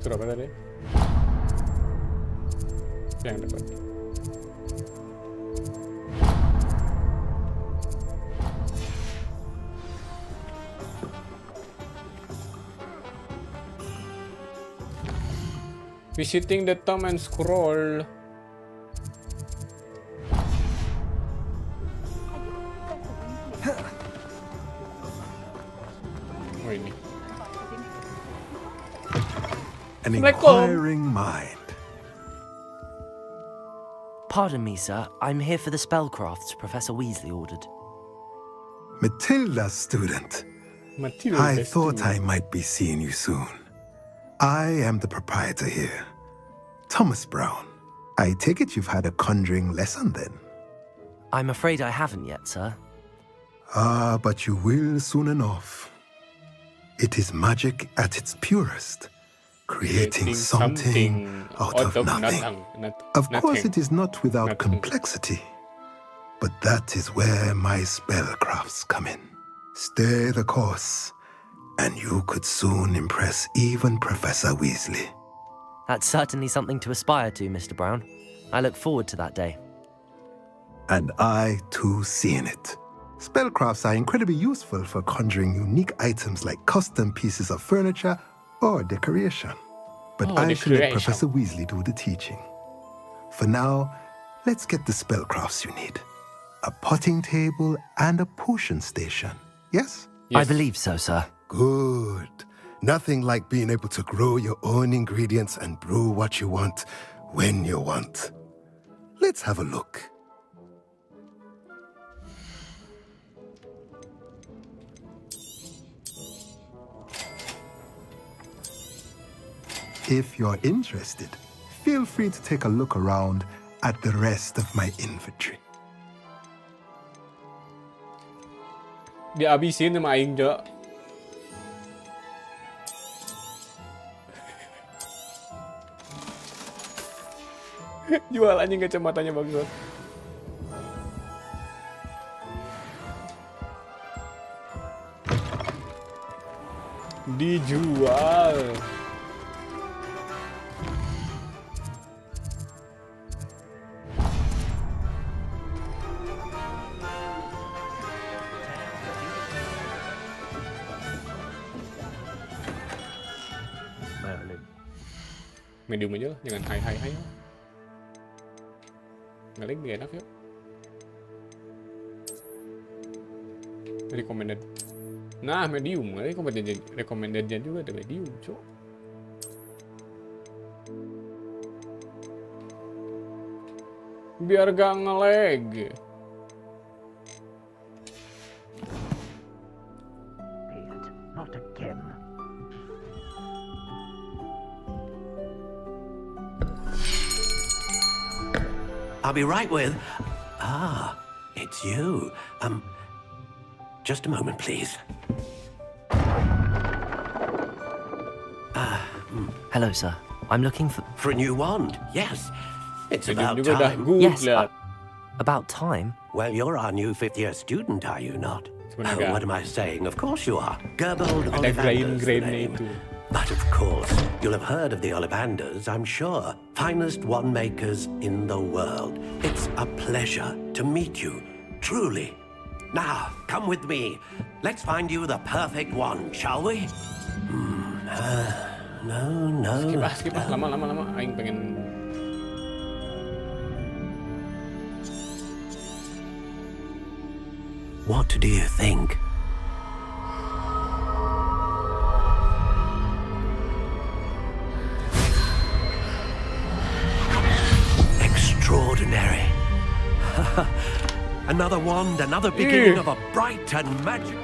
Sudah apa tadi? Yang dapat. Visiting the tomb and scroll. Oh ini. An inquiring mind. Pardon me, sir. I'm here for the spellcrafts Professor Weasley ordered. Matilda's student. I thought I might be seeing you soon. I am the proprietor here, Thomas Brown. I take it you've had a conjuring lesson then? I'm afraid I haven't yet, sir. Ah, but you will soon enough. It is magic at its purest, creating something out of nothing. Of course, it is not without complexity, but that is where my spellcrafts come in. Stay the course, and you could soon impress even Professor Weasley. That's certainly something to aspire to, Mr. Brown. I look forward to that day. And I, too, seeing it. Spellcrafts are incredibly useful for conjuring unique items like custom pieces of furniture or decoration. But I shall let Professor Weasley do the teaching. For now, let's get the spellcrafts you need. A potting table and a potion station, yes? I believe so, sir. Good. Nothing like being able to grow your own ingredients and brew what you want when you want. Let's have a look. If you're interested, feel free to take a look around at the rest of my inventory. Dihabisin sama aing, Jo. Jual anjing kacamatanya bagus. Dijual. Medium aja lah, jangan high. Ngeling gak enak yuk. Recommended. Nah, medium. Recommendednya juga ada medium, cok. Biar gak ngelag. Not again. I'll be right with... Ah, it's you. Just a moment, please. Hello, sir. I'm looking for... For a new wand, yes. It's Medium about juga udah time. good Yes, lihat. about time. Well, you're our new fifth-year student, are you not? Sebenarnya What am I saying? Of course you are. Gerbold ada Ollivanders, the grain-grainnya name. itu. But of course, you'll have heard of the Ollivanders, I'm sure. Finest wand makers in the world. It's a pleasure to meet you, truly. Now, come with me. Let's find you the perfect wand, shall we? No. Skip ah, lama. Aing pengen. What do you think? Extraordinary. Another wand, another beginning of a bright and magic.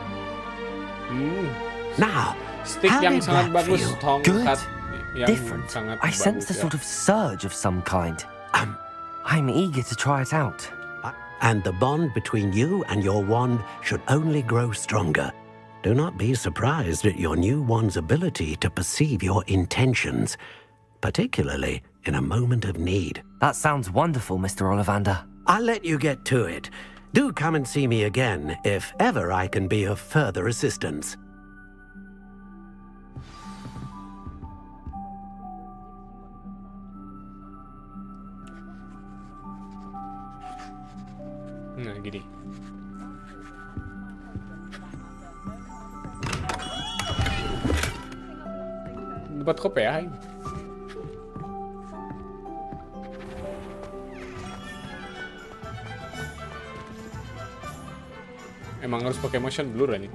Now, Stick how yang did sangat that bagus, feel? tongkat yang Different. sangat I bagus. sense a Ya. sort of surge of some kind. I'm eager to try it out. And the bond between you and your wand should only grow stronger. Do not be surprised at your new wand's ability to perceive your intentions, particularly in a moment of need. That sounds wonderful, Mr. Ollivander. I'll let you get to it. Do come and see me again if ever I can be of further assistance. Nah, gini. Dapat kopi ya? Emang harus pakai motion blur ini.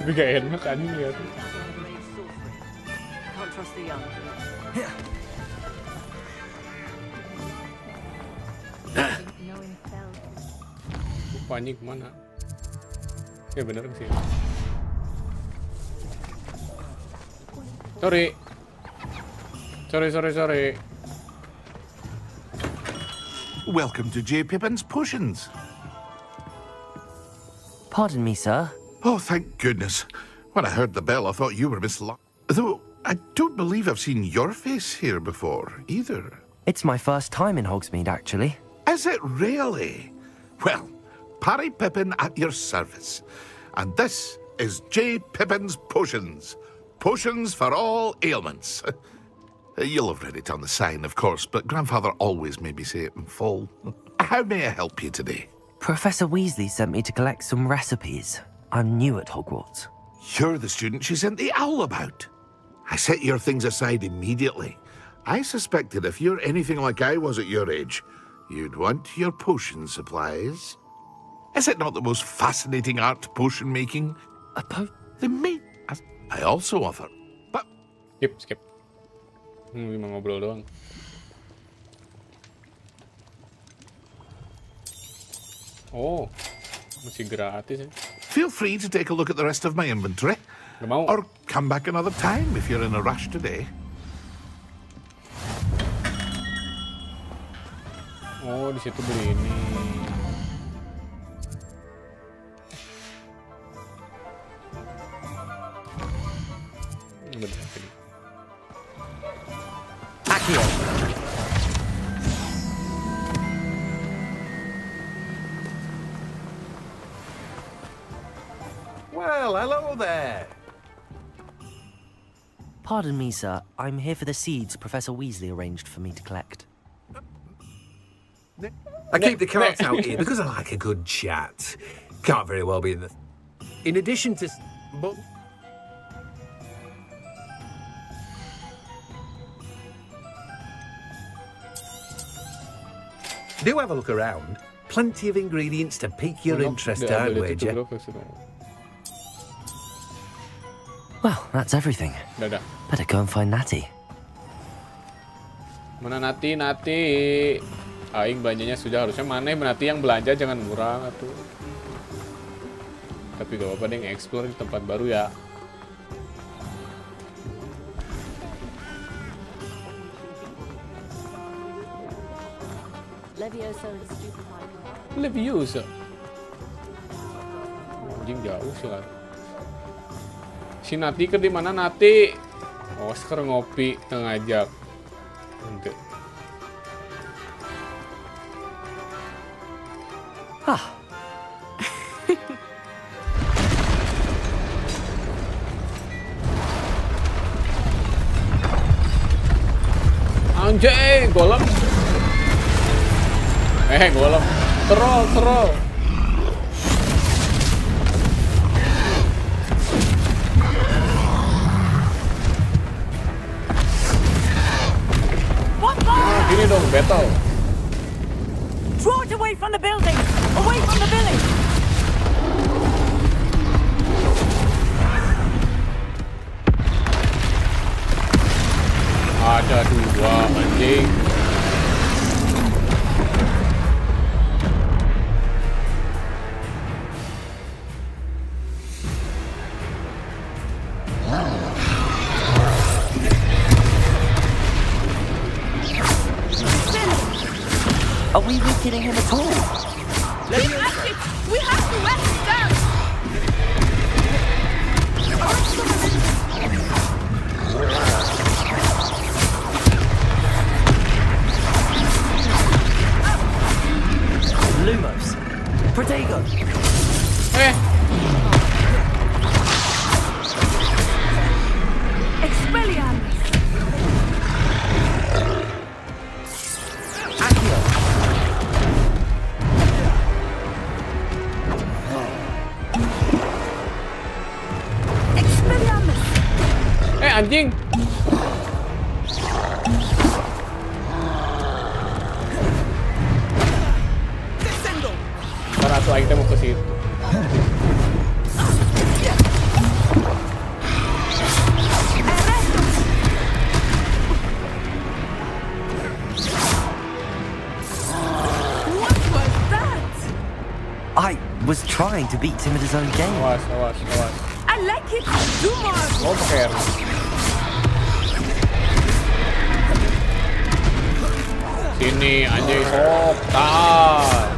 Tapi gak enak kan lihat. Can't trust the young. Lupanya kemana? Ya bener sih. Sorry. Welcome to J. Pippin's Potions. Pardon me, sir. Oh, thank goodness. When I heard the bell, I thought you were Miss Though I don't believe I've seen your face here before, either. It's my first time in Hogsmeade, actually. Is it really? Well, Parry Pippin at your service. And this is J. Pippin's Potions. Potions for all ailments. You'll have read it on the sign, of course, but Grandfather always made me say it in full. How may I help you today? Professor Weasley sent me to collect some recipes. I'm new at Hogwarts. You're the student she sent the owl about. I set your things aside immediately. I suspected if you're anything like I was at your age, you'd want your potion supplies. Is it not the most fascinating art, potion making? The mate. I also offer. But Skip. Cuma ngobrol doang. Oh, masih gratis ya. Feel free to take a look at the rest of my inventory. Or come back another time if you're in a rush today. Oh, di situ beli ini. Bener tadi. Accio. Well, hello there. Pardon me, sir. I'm here for the seeds Professor Weasley arranged for me to collect. I keep the carts out here because I like a good chat. Can't very well be in the... In addition to... But... Do have a look around. Plenty of ingredients to pique your interest, I'd wager. Well, that's everything. Dadah. Better go and find Natty. Mana Nati? Aing belanjanya sudah, harusnya maneh Nati yang belanja jangan murah atuh. Tapi gak apa-apa deh, explore di tempat baru ya. Leviosa. Anjing jauh sih kan. Si Nati ke di mana Nati? Oh, sekarang ngopi ngajak. Ente. Anjing, golem. Golem. Troll. Gini dong, battle. Draw it away from the building! Away from the village! Ada 2 anjing. Are we weakening him at all? We have to let him down! Lumos. Protego. Expelliarmus! Accio. Expelliarmus! Anjing. Satu aing teh mau ke situ. What was that? I was trying to beat him at his own game. Awas. I like it! Do more! Oh, pakai R. Sini anjing sok tahan.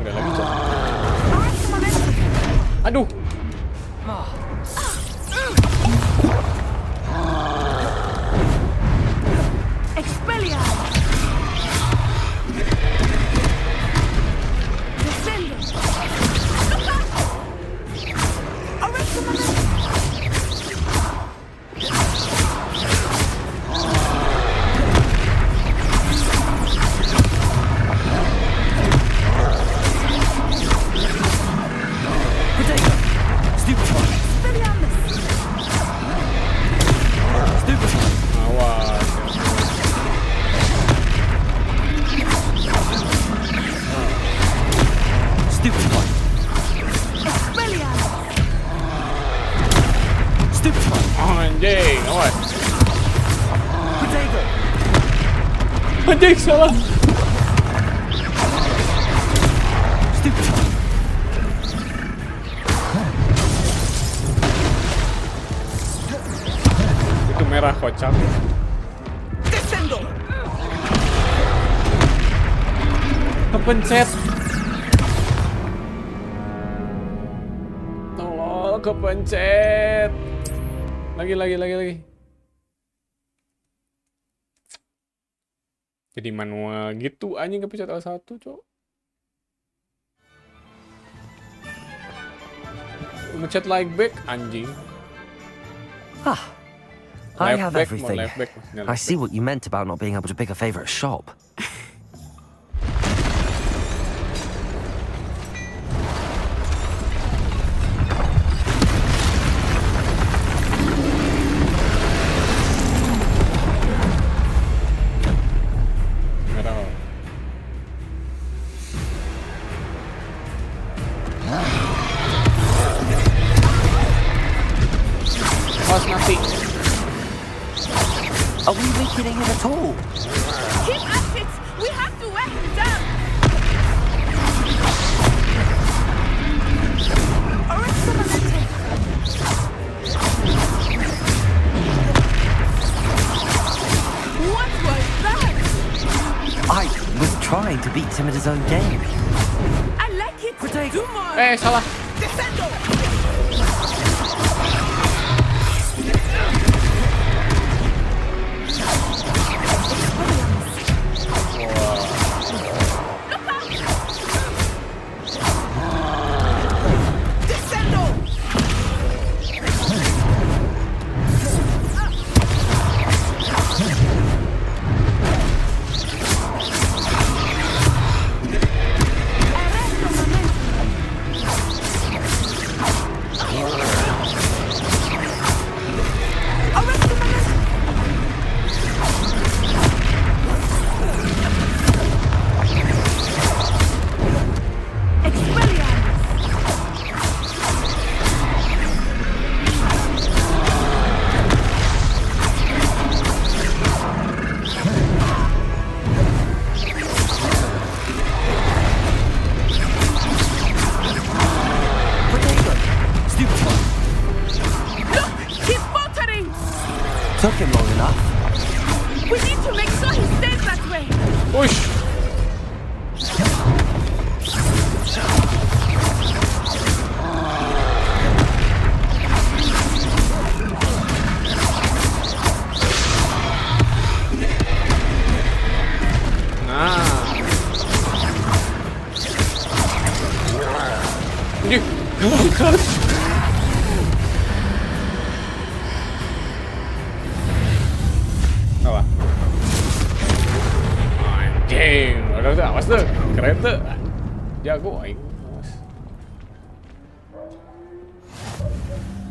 Udah lagi cok. Aduh. Anjing, awas. Anjing, salah. Itu merah kocak. Kepencet. Tolong, kepencet. Lagi. Jadi manual gitu anjing, kepencet L1, cok. Mencet like back anjing. I have everything. I see what you meant about not being able to pick a favorite shop. mati. Are we weakening him at all? Keep at it! We have to wear him down! Arrest the momentum! What was that? I was trying to beat him at his own game. I like it! Do more! Salah. Descendo! Took him long enough. We need to make sure he stays that way. Push. Apa? Anjing, orang tuh awas tuh, keren tuh, jago aing.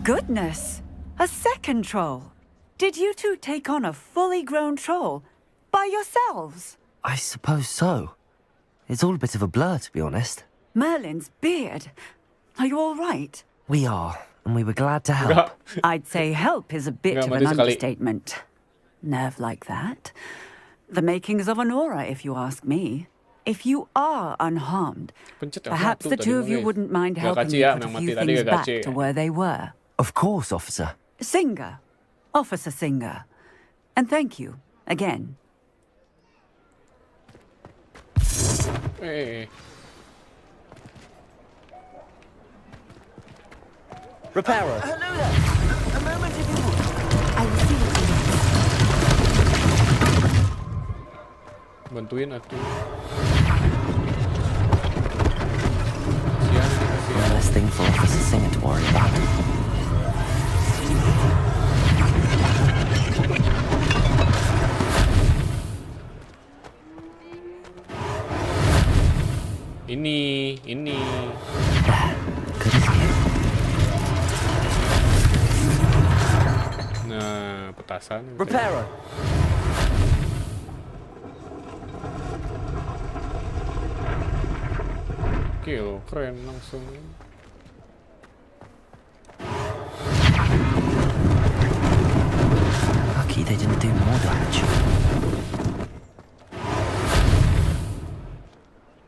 Goodness, a second troll. Did you two take on a fully grown troll by yourselves? I suppose so. It's all a bit of a blur, to be honest. Merlin's beard. Are you all right? We are, and we were glad to help. I'd say help is a bit of an understatement. Nerve like that. The makings of an aura, if you ask me. If you are unharmed, perhaps the two of you wouldn't mind helping me put a few things back to where they were. Of course, officer. Singer. Officer Singer. And thank you, again. Hey. Repairer. Hello there. A moment if you would. I will see what you Bantuin aku. One less thing for Officer Singer to worry about. Ini. Nah, petasan. Repairer. Kill, keren langsung. Lucky they didn't do more damage.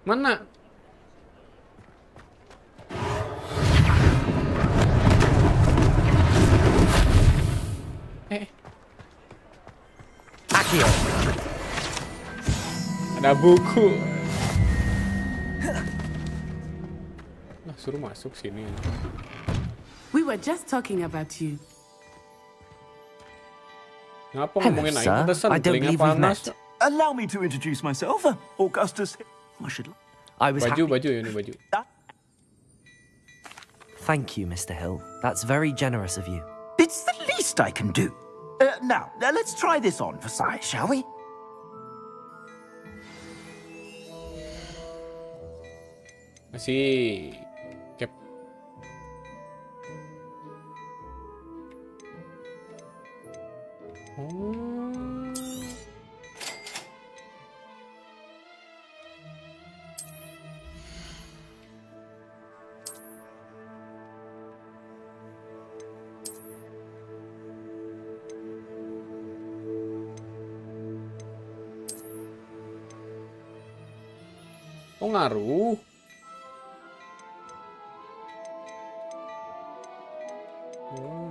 Mana? Akio. Ada buku. Lah, suruh masuk sini. We were just talking about you. Ngapa ngomongin aing? Pantesan I don't telinga believe we've panas. met. Allow me to introduce myself, Augustus. I should. I was Baju happy. ini baju. Thank you, Mr. Hill. That's very generous of you. It's the least I can do. Now, let's try this on for size, shall we? Masih cap. Oh ngaruh.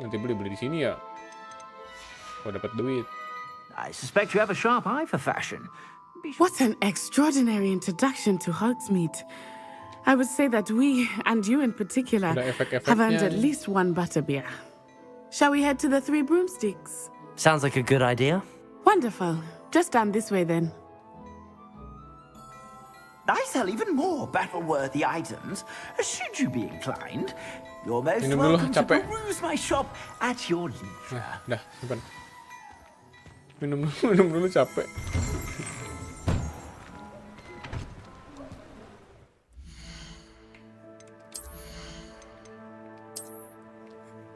Nanti beli di sini ya. Kalau dapat duit. I suspect you have a sharp eye for fashion. What an extraordinary introduction to Hogsmeade. I would say that we, and you in particular, have earned at least one butterbeer. Shall we head to the Three Broomsticks? Sounds like a good idea. Wonderful. Just down this way then. I sell even more battle-worthy items. Should you be inclined, you're most welcome to peruse my shop at your leisure. Dah, simpan. Minum dulu capek.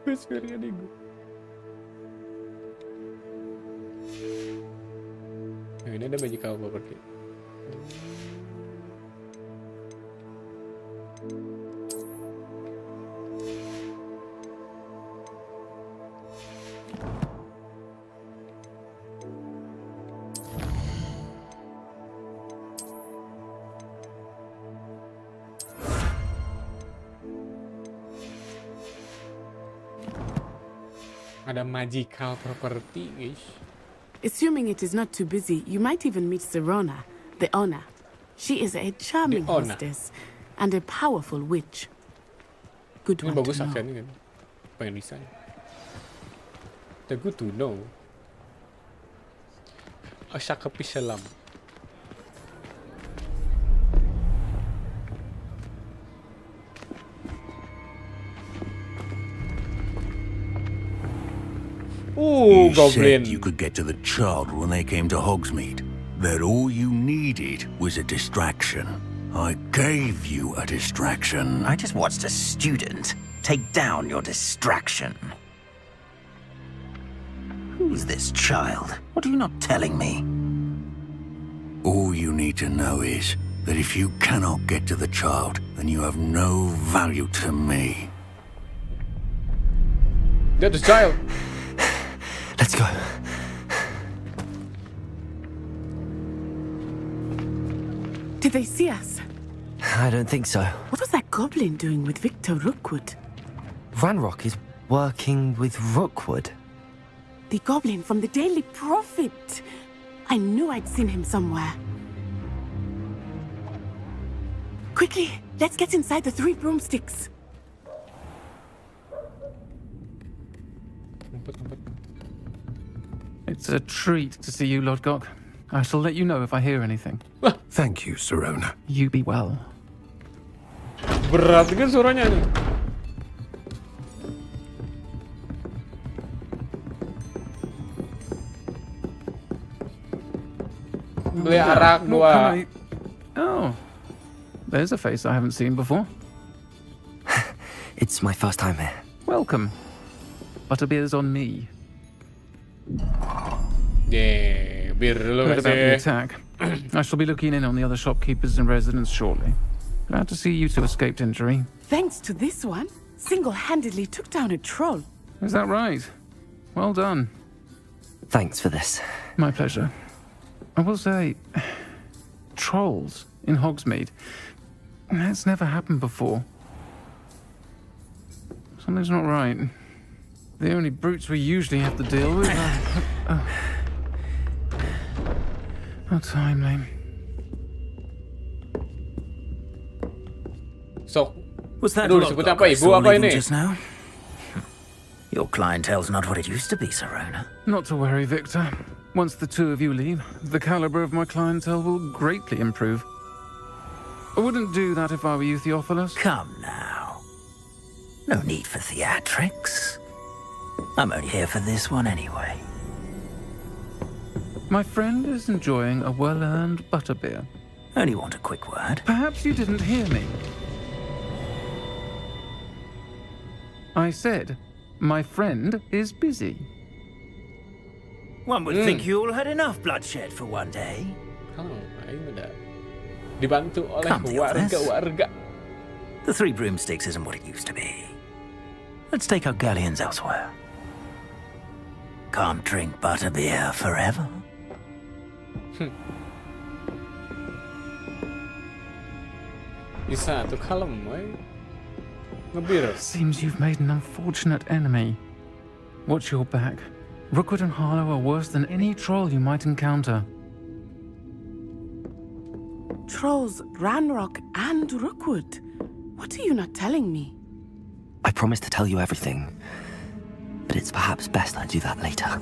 Espera amigo. Ini ada magical property. Ada magical property, guys. Assuming it is not too busy, you might even meet Serona, the owner. She is a charming hostess and a powerful witch. Good one bagus to know. aksennya kan. Pengen desain. The good to know. Asyaka pisalam. Ooh, you goblin. said you could get to the child when they came to Hogsmeade. That all you needed was a distraction. I gave you a distraction. I just watched a student take down your distraction. Who's this child? What are you not telling me? All you need to know is that if you cannot get to the child, then you have no value to me. Get the child. Let's go. Did they see us? I don't think so. What was that goblin doing with Victor Rookwood? Ranrock is working with Rookwood. The goblin from the Daily Prophet. I knew I'd seen him somewhere. Quickly, let's get inside the Three Broomsticks. It's a treat to see you, Lodgok. I shall let you know if I hear anything. Thank you, Serona. You be well. Berat kan suaranya nih. Beli arak dua. Oh, there's a face I haven't seen before. It's my first time here. Welcome. Butterbeer's on me. Yeah, bir dulu Heard about the guys. attack. I shall be looking in on the other shopkeepers and residents shortly. Glad to see you two escaped injury. Thanks to this one, single-handedly took down a troll. Is that right? Well done. Thanks for this. My pleasure. I will say, trolls in Hogsmeade. That's never happened before. Something's not right. The only brutes we usually have to deal with are... How timely. So, was that aduh, disebut apa ibu apa ini? just now? Your clientele's not what it used to be, Serona. Not to worry, Victor. Once the two of you leave, the caliber of my clientele will greatly improve. I wouldn't do that if I were you, Theophilus. Come now. No need for theatrics. I'm only here for this one anyway. My friend is enjoying a well-earned butterbeer. Only want a quick word. Perhaps you didn't hear me. I said, my friend is busy. One would think you all had enough bloodshed for one day. Oh, ini udah dibantu oleh Come, Theophilus. warga-warga. The Three Broomsticks isn't what it used to be. Let's take our galleons elsewhere. Can't drink butterbeer forever. Bisa tuh kalem, woy. Ngebir. Seems you've made an unfortunate enemy. Watch your back. Rookwood and Harlow are worse than any troll you might encounter. Trolls, Ranrock, and Rookwood. What are you not telling me? I promised to tell you everything, but it's perhaps best I do that later.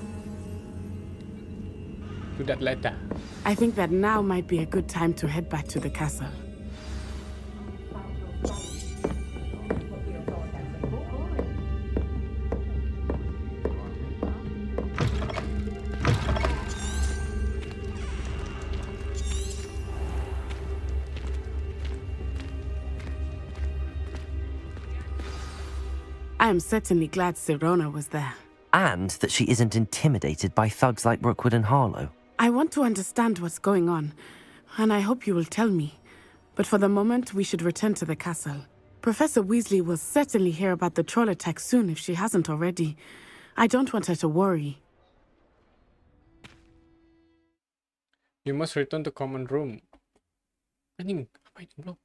Do that later. I think that now might be a good time to head back to the castle. I am certainly glad Sirona was there. And that she isn't intimidated by thugs like Rookwood and Harlow. I want to understand what's going on, and I hope you will tell me. But for the moment, we should return to the castle. Professor Weasley will certainly hear about the troll attack soon if she hasn't already. I don't want her to worry. You must return to common room. Anjing, apa ini belum?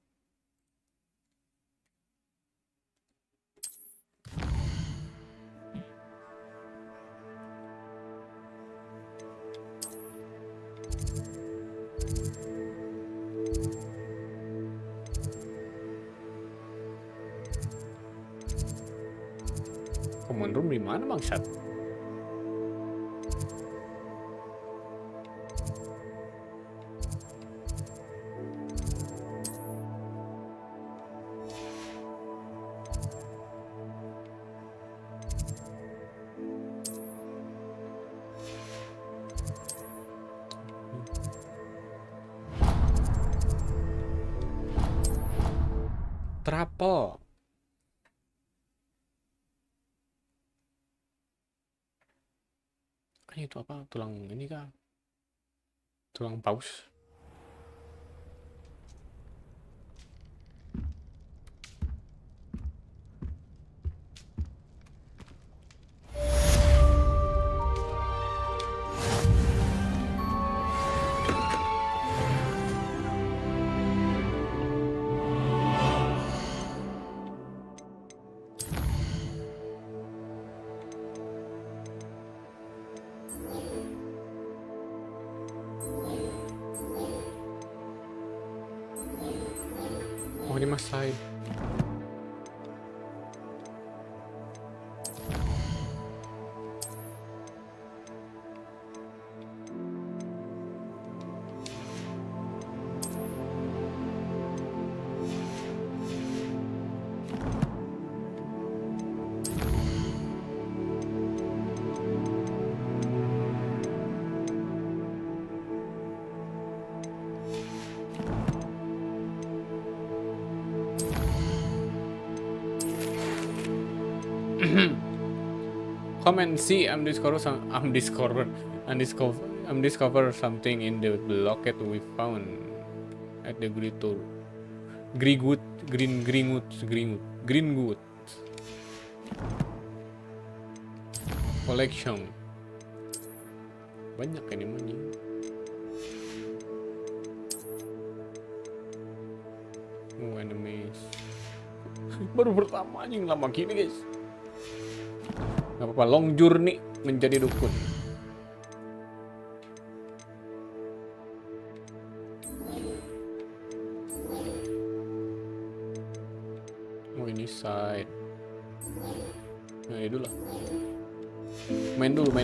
Common room di mana bangsat? Trapel. Kan itu apa? Tulang ini kah? Tulang paus. Oh, ini mas side. Come and see. I'm discover something in the locket we found at the Greenwood collection. Banyak ini mah. Oh, enemies. Baru pertama anjing, lama gini guys. Gak apa-apa, long journey menjadi dukun. Oh, ini side. Nah, ini dulu lah. Main dulu, main.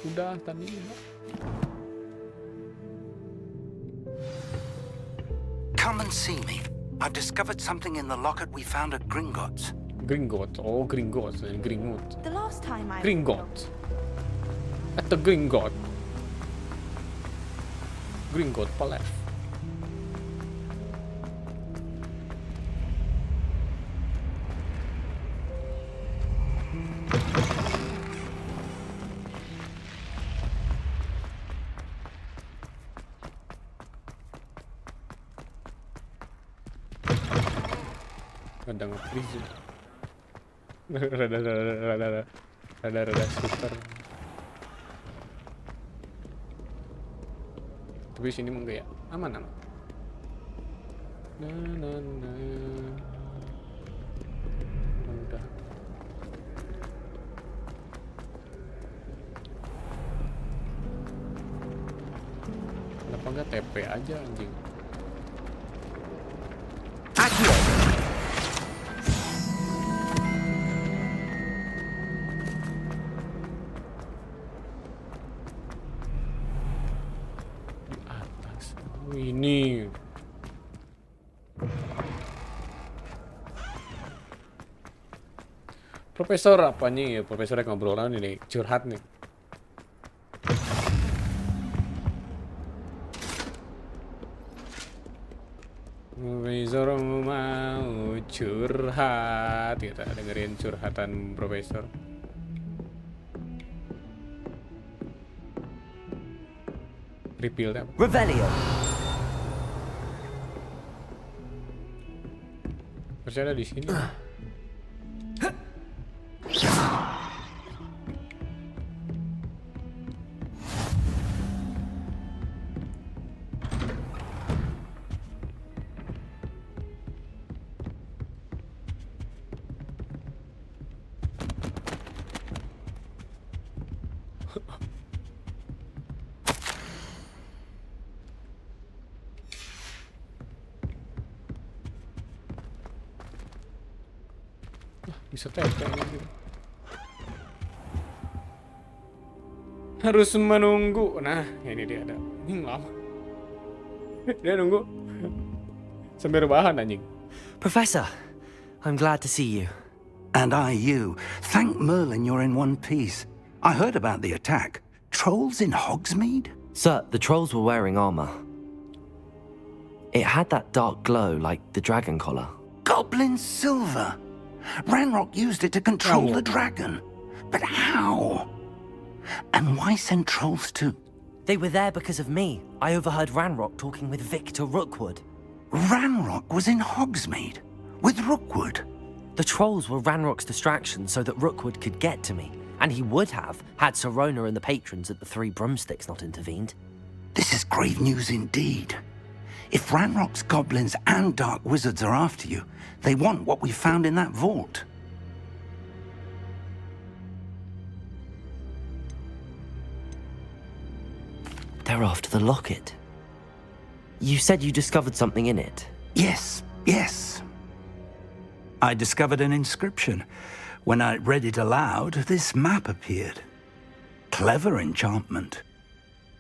Udah tadi udah. Come and see me. I've discovered something in the locket we found at Gringotts. Gringotts. Oh, Gringotts. Gringotts. The last time I... Gringotts. At the Gringotts. Gringotts Palace. Rada nge-freeze. Rada. Rada-rada super. Tapi sini enggak ya? Aman. Udah. Kenapa enggak TP aja anjing? Ini Profesor apa nih? Profesor yang ngobrolan ini curhat nih. Profesor mau curhat, kita dengerin curhatan Profesor. Reveal apa? Revelio. Masih ada di sini. Bisa TP gitu. Harus menunggu. Nah, ini dia ada. Ini lama. Dia nunggu sampai rebahan anjing. Professor, I'm glad to see you. And I you. Thank Merlin you're in one piece. I heard about the attack. Trolls in Hogsmeade? Sir, the trolls were wearing armor. It had that dark glow like the dragon collar. Goblin silver. Ranrock used it to control the dragon. But how? And why send trolls too? They were there because of me. I overheard Ranrock talking with Victor Rookwood. Ranrock was in Hogsmeade? With Rookwood? The trolls were Ranrock's distraction so that Rookwood could get to me. And he would have, had Sirona and the patrons at the Three Broomsticks not intervened. This is grave news indeed. If Ranrock's goblins and dark wizards are after you, they want what we found in that vault. They're after the locket. You said you discovered something in it. Yes. I discovered an inscription. When I read it aloud, this map appeared. Clever enchantment.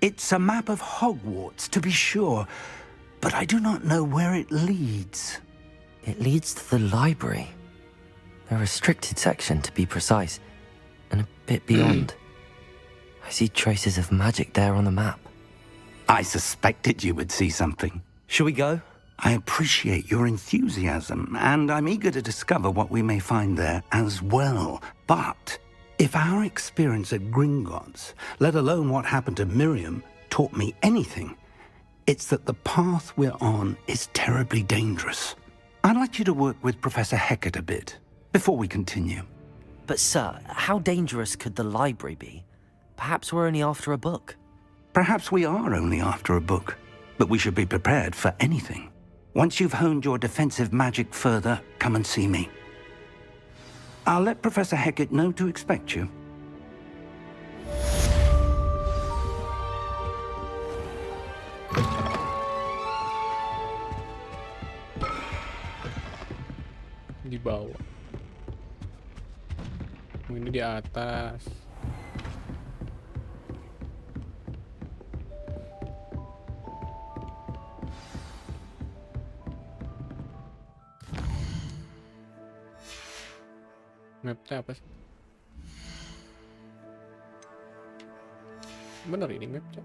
It's a map of Hogwarts, to be sure, but I do not know where it leads. It leads to the library. A restricted section, to be precise, and a bit beyond. I see traces of magic there on the map. I suspected you would see something. Shall we go? I appreciate your enthusiasm, and I'm eager to discover what we may find there as well. But if our experience at Gringotts, let alone what happened to Miriam, taught me anything, it's that the path we're on is terribly dangerous. I'd like you to work with Professor Hecat a bit, before we continue. But sir, how dangerous could the library be? Perhaps we're only after a book. Perhaps we are only after a book, but we should be prepared for anything. Once you've honed your defensive magic further, come and see me. I'll let Professor Hecat know to expect you. Di bawah. Ini di atas. Mapnya apa sih? Bener ini mapnya.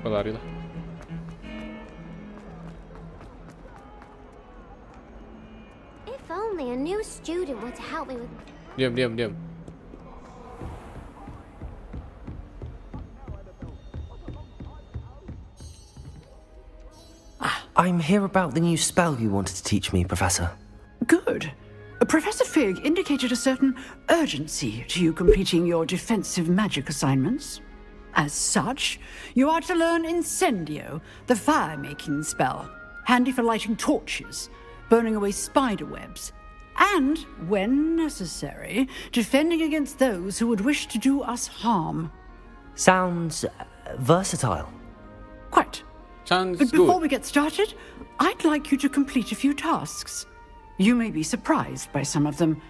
Lari lah. If only a new student were to help me with... Diam. I'm here about the new spell you wanted to teach me, Professor. Good. Professor Fig indicated a certain urgency to you completing your defensive magic assignments. As such, you are to learn Incendio, the fire-making spell, handy for lighting torches, burning away spider webs, and, when necessary, defending against those who would wish to do us harm. Sounds versatile. Quite. Sounds but before we get started, I'd like you to complete a few tasks. You may be surprised by some of them.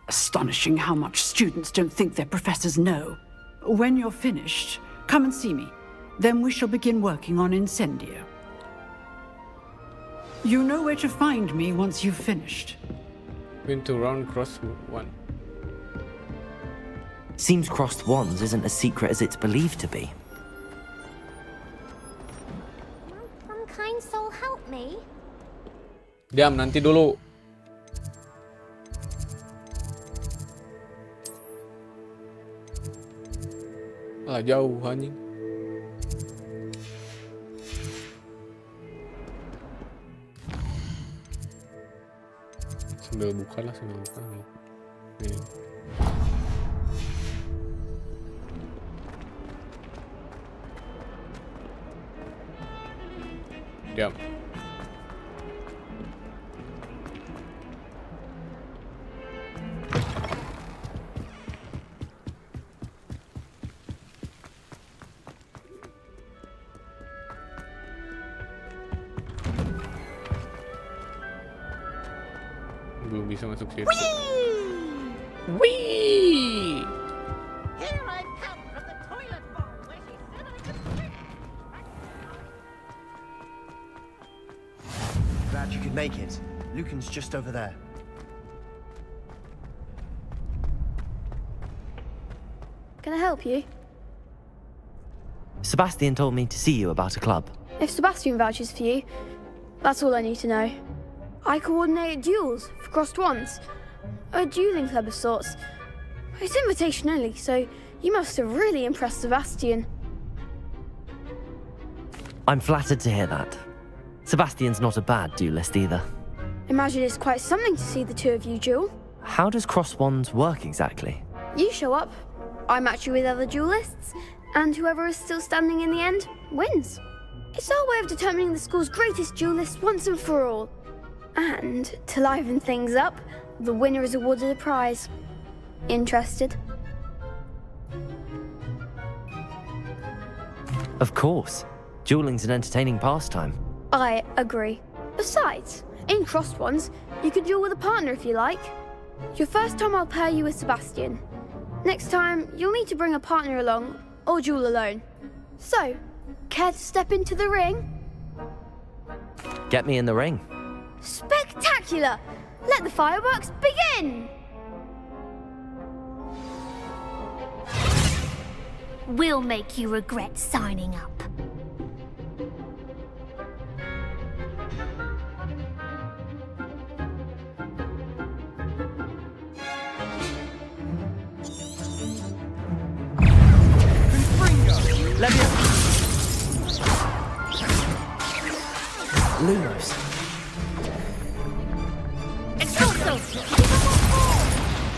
Astonishing how much students don't think their professors know. When you're finished, come and see me. Then we shall begin working on Incendio. You know where to find me once you've finished. Win to round cross one. Seems crossed wands isn't as secret as it's believed to be. Some kind soul help me. Diam, nanti dulu. Jauh anjing. Sambil buka lah. Ini. Diam. Belum bisa masuk situ. Whee! Here I come from the toilet bowl where she said I could fit. Glad you could make it. Lucan's just over there. Can I help you? Sebastian told me to see you about a club. If Sebastian vouches for you, that's all I need to know. I coordinate duels for crossed wands. A dueling club of sorts. It's invitation only, so you must have really impressed Sebastian. I'm flattered to hear that. Sebastian's not a bad duelist either. Imagine it's quite something to see the two of you duel. How does cross wands work exactly? You show up, I match you with other duelists, and whoever is still standing in the end wins. It's our way of determining the school's greatest duelist once and for all. And, to liven things up, the winner is awarded a prize. Interested? Of course. Dueling's an entertaining pastime. I agree. Besides, in crossed ones, you could duel with a partner if you like. Your first time I'll pair you with Sebastian. Next time, you'll need to bring a partner along, or duel alone. So, care to step into the ring? Get me in the ring. Spectacular! Let the fireworks begin! We'll make you regret signing up. Lumos. Expulso!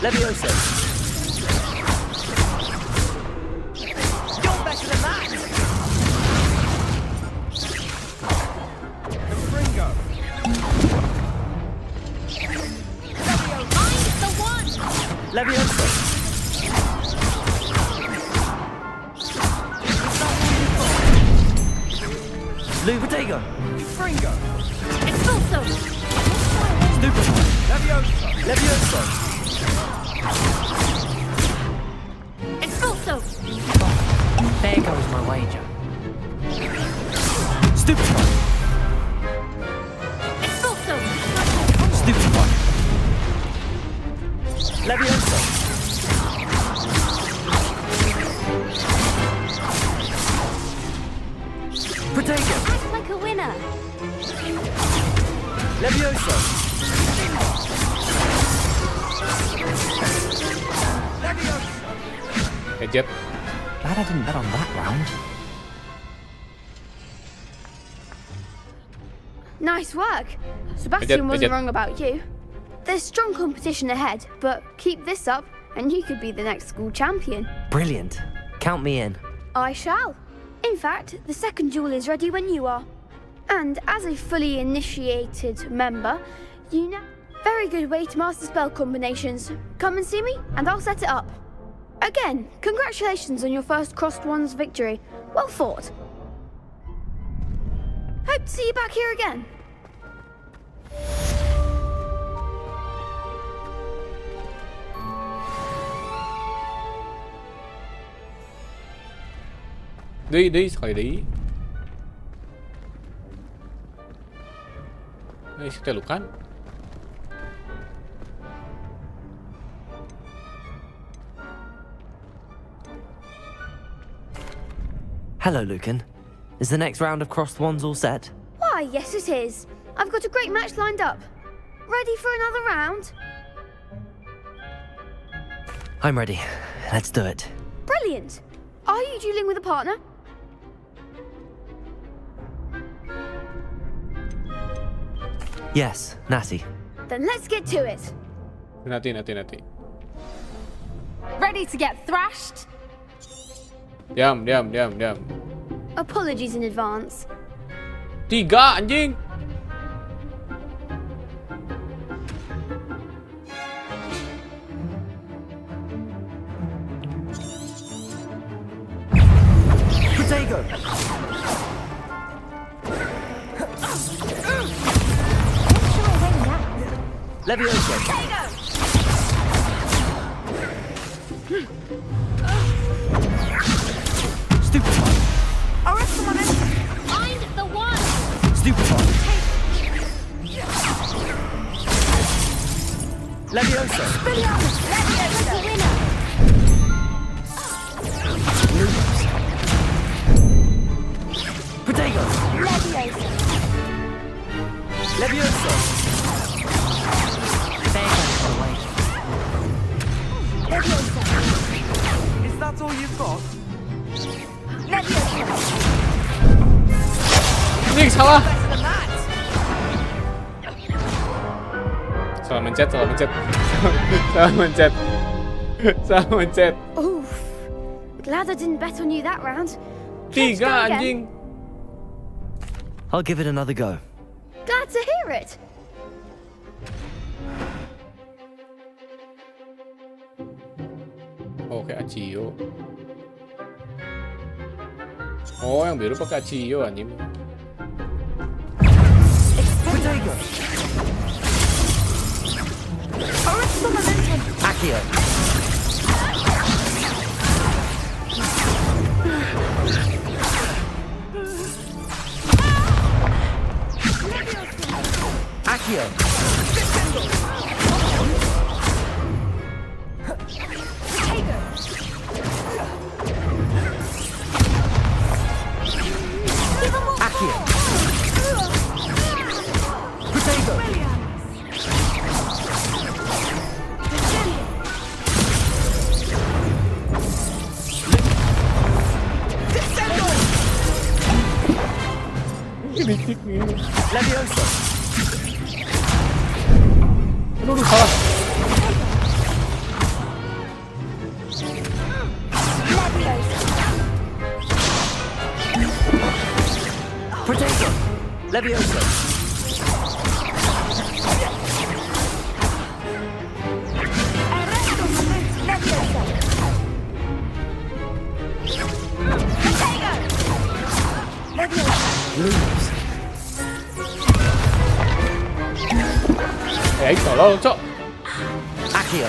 Levioso. You're better than that! Confringo. Find the one! Levioso. Lubotego. Confringo. Expulso! Stupefy. Levioso. Levioso. Expulso! There goes my wager. Stupefy. Expulso! Stupefy. Levioso. Act like a winner. Levioso. Gadget. Glad I didn't bet on that round. Nice work. Sebastian wasn't wrong about you. There's strong competition ahead, but keep this up and you could be the next school champion. Brilliant. Count me in. I shall. In fact, the second duel is ready when you are. And as a fully initiated member, you know very good way to master spell combinations. Come and see me and I'll set it up. Again, congratulations on your first Crossed Wands victory. Well fought. Hope to see you back here again. Đi sekali đi. Ini kita lukan. Hello, Lucan. Is the next round of Crossed Wands all set? Why, yes it is. I've got a great match lined up. Ready for another round? I'm ready. Let's do it. Brilliant. Are you dueling with a partner? Yes, Natty. Then let's get to it. Nanti. Ready to get thrashed? Diam. Apologies in advance. 3 anjing. Protego. Levioso. Stupefy. Arrest the momentum. Find the one. Stupefy. Levioso. Levioso. Winner. Protego. Levioso. Levioso. Is that all you've got? Anjing salah. Salah mencet. Oof. Glad I didn't bet on you that round. 3 anjing. I'll give it another go. Glad to hear it. Oh, kayak Acio. Oh, yang biru pakai Acio anjing. Protego. Accio. Accio. Accio. Protego. Levioso. Aduh, salah. Protego. Levioso. Lose. Ấy, tolong, Cok. Accio.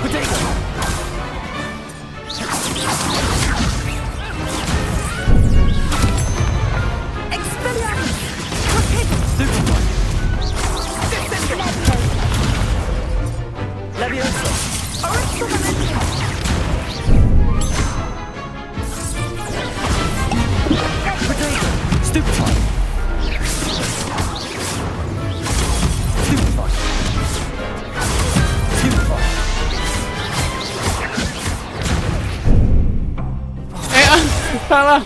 Protego. Levioso. Salah.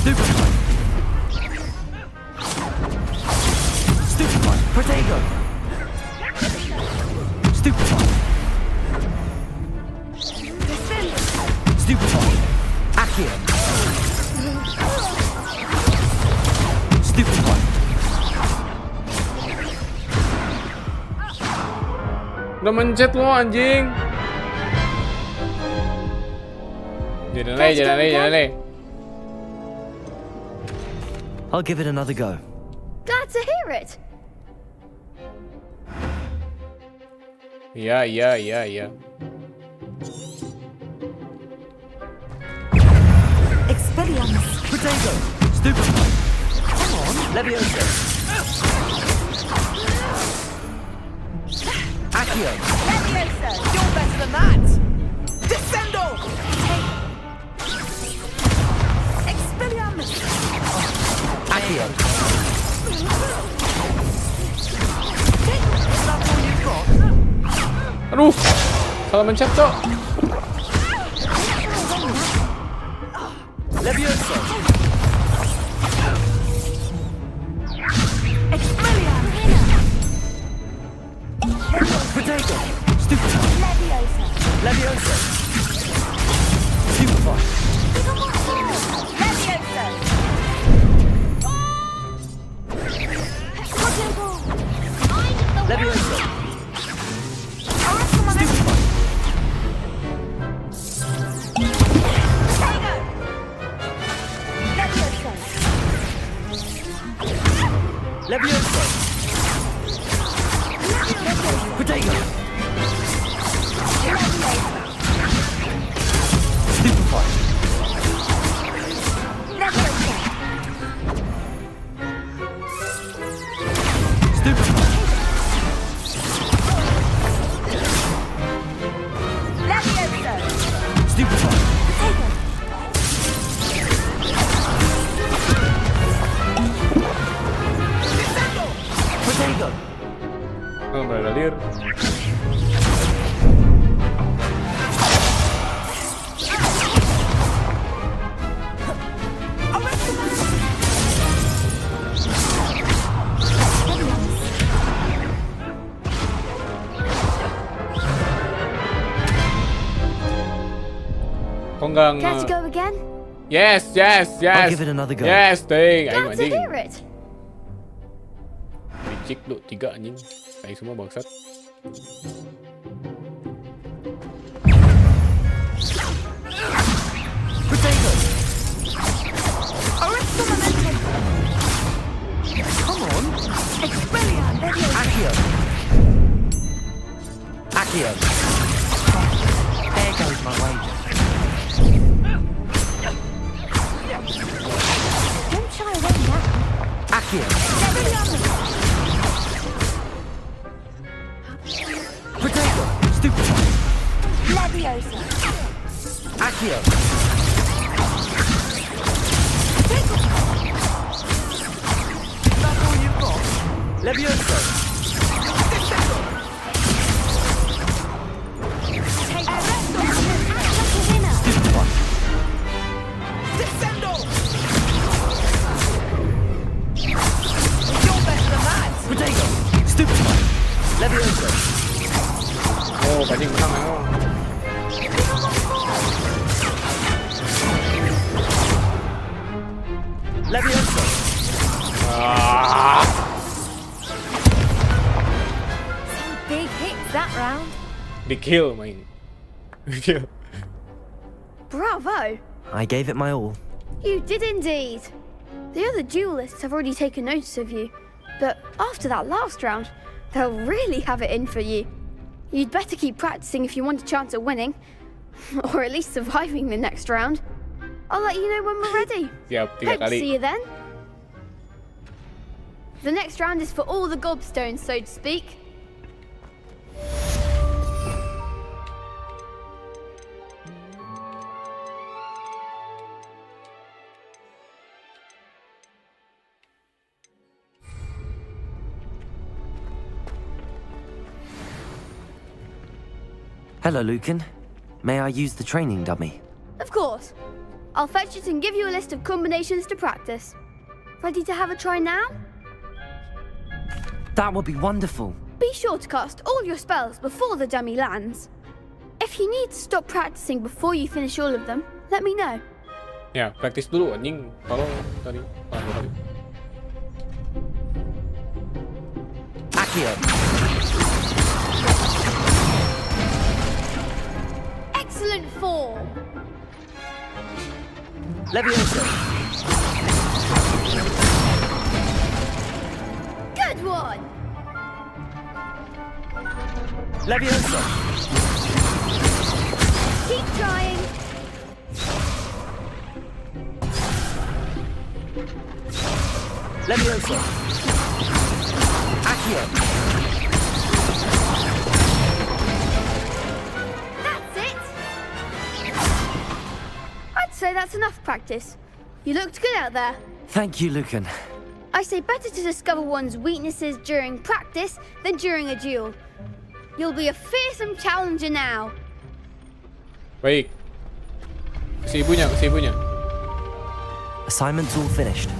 Stupefy. Protego. Stupefy. Stupefy. Accio. Stupefy. Udah mencet lo anjing. Jalan leh. I'll give it another go. Glad to hear it. Iya. Expelliarmus. Protego. Stupefy. Come on. Leviosa. Accio. Leviosa! You're better than that! Descendo! Expelliarmus! Accio. Is that all you've got? Aduh, salah mencet cok. Leviosa. Protego. Stupefy. Leviosa! Leviosa. Stupefy. Leviosa! Leviosa. Stupefy. Leviosa. Protego. Stupefy. Stupefy. Stupefy. Protego. Oh, berlalir. Kok nggak Care to go again? Yes. I'll give it another go. Yes, ting. Ayo Glad to anjing. hear it. Dicik lu 3 anjing. Kayak semua bangsat. Protego. Come on. Accio. Accio. There goes my wager. Don't shy away now. Accio. Protego. Stupefy. Leviosa! Accio. That's all you've got? Leviosa. Stupefy. Descendo! You're better than that! Protego. Stupefy. Leviosa. Oh, anjing menang ya. Leviosa. Some big hits that round. Di kill main. Kill. Bravo! I gave it my all. You did indeed. The other duelists have already taken notice of you, but after that last round, they'll really have it in for you. You'd better keep practicing if you want a chance at winning, or at least surviving the next round. I'll let you know when we're ready. Siap, 3 Hope to kali. see you then. The next round is for all the gobstones, so to speak. Hello, Lucan. May I use the training dummy? Of course. I'll fetch it and give you a list of combinations to practice. Ready to have a try now? That would be wonderful. Be sure to cast all your spells before the dummy lands. If you need to stop practicing before you finish all of them, let me know. Ya, praktis dulu anjing. Kalau tadi tadi. Accio. Excellent form. Leviosa. Good one. Leviosa. Keep trying. Leviosa. Accio. That's it. I'd say that's enough practice. You looked good out there. Thank you, Lucan. I say better to discover one's weaknesses during practice than during a duel. You'll be a fearsome challenger now. Baik. Si ibunya. Assignment's all finished.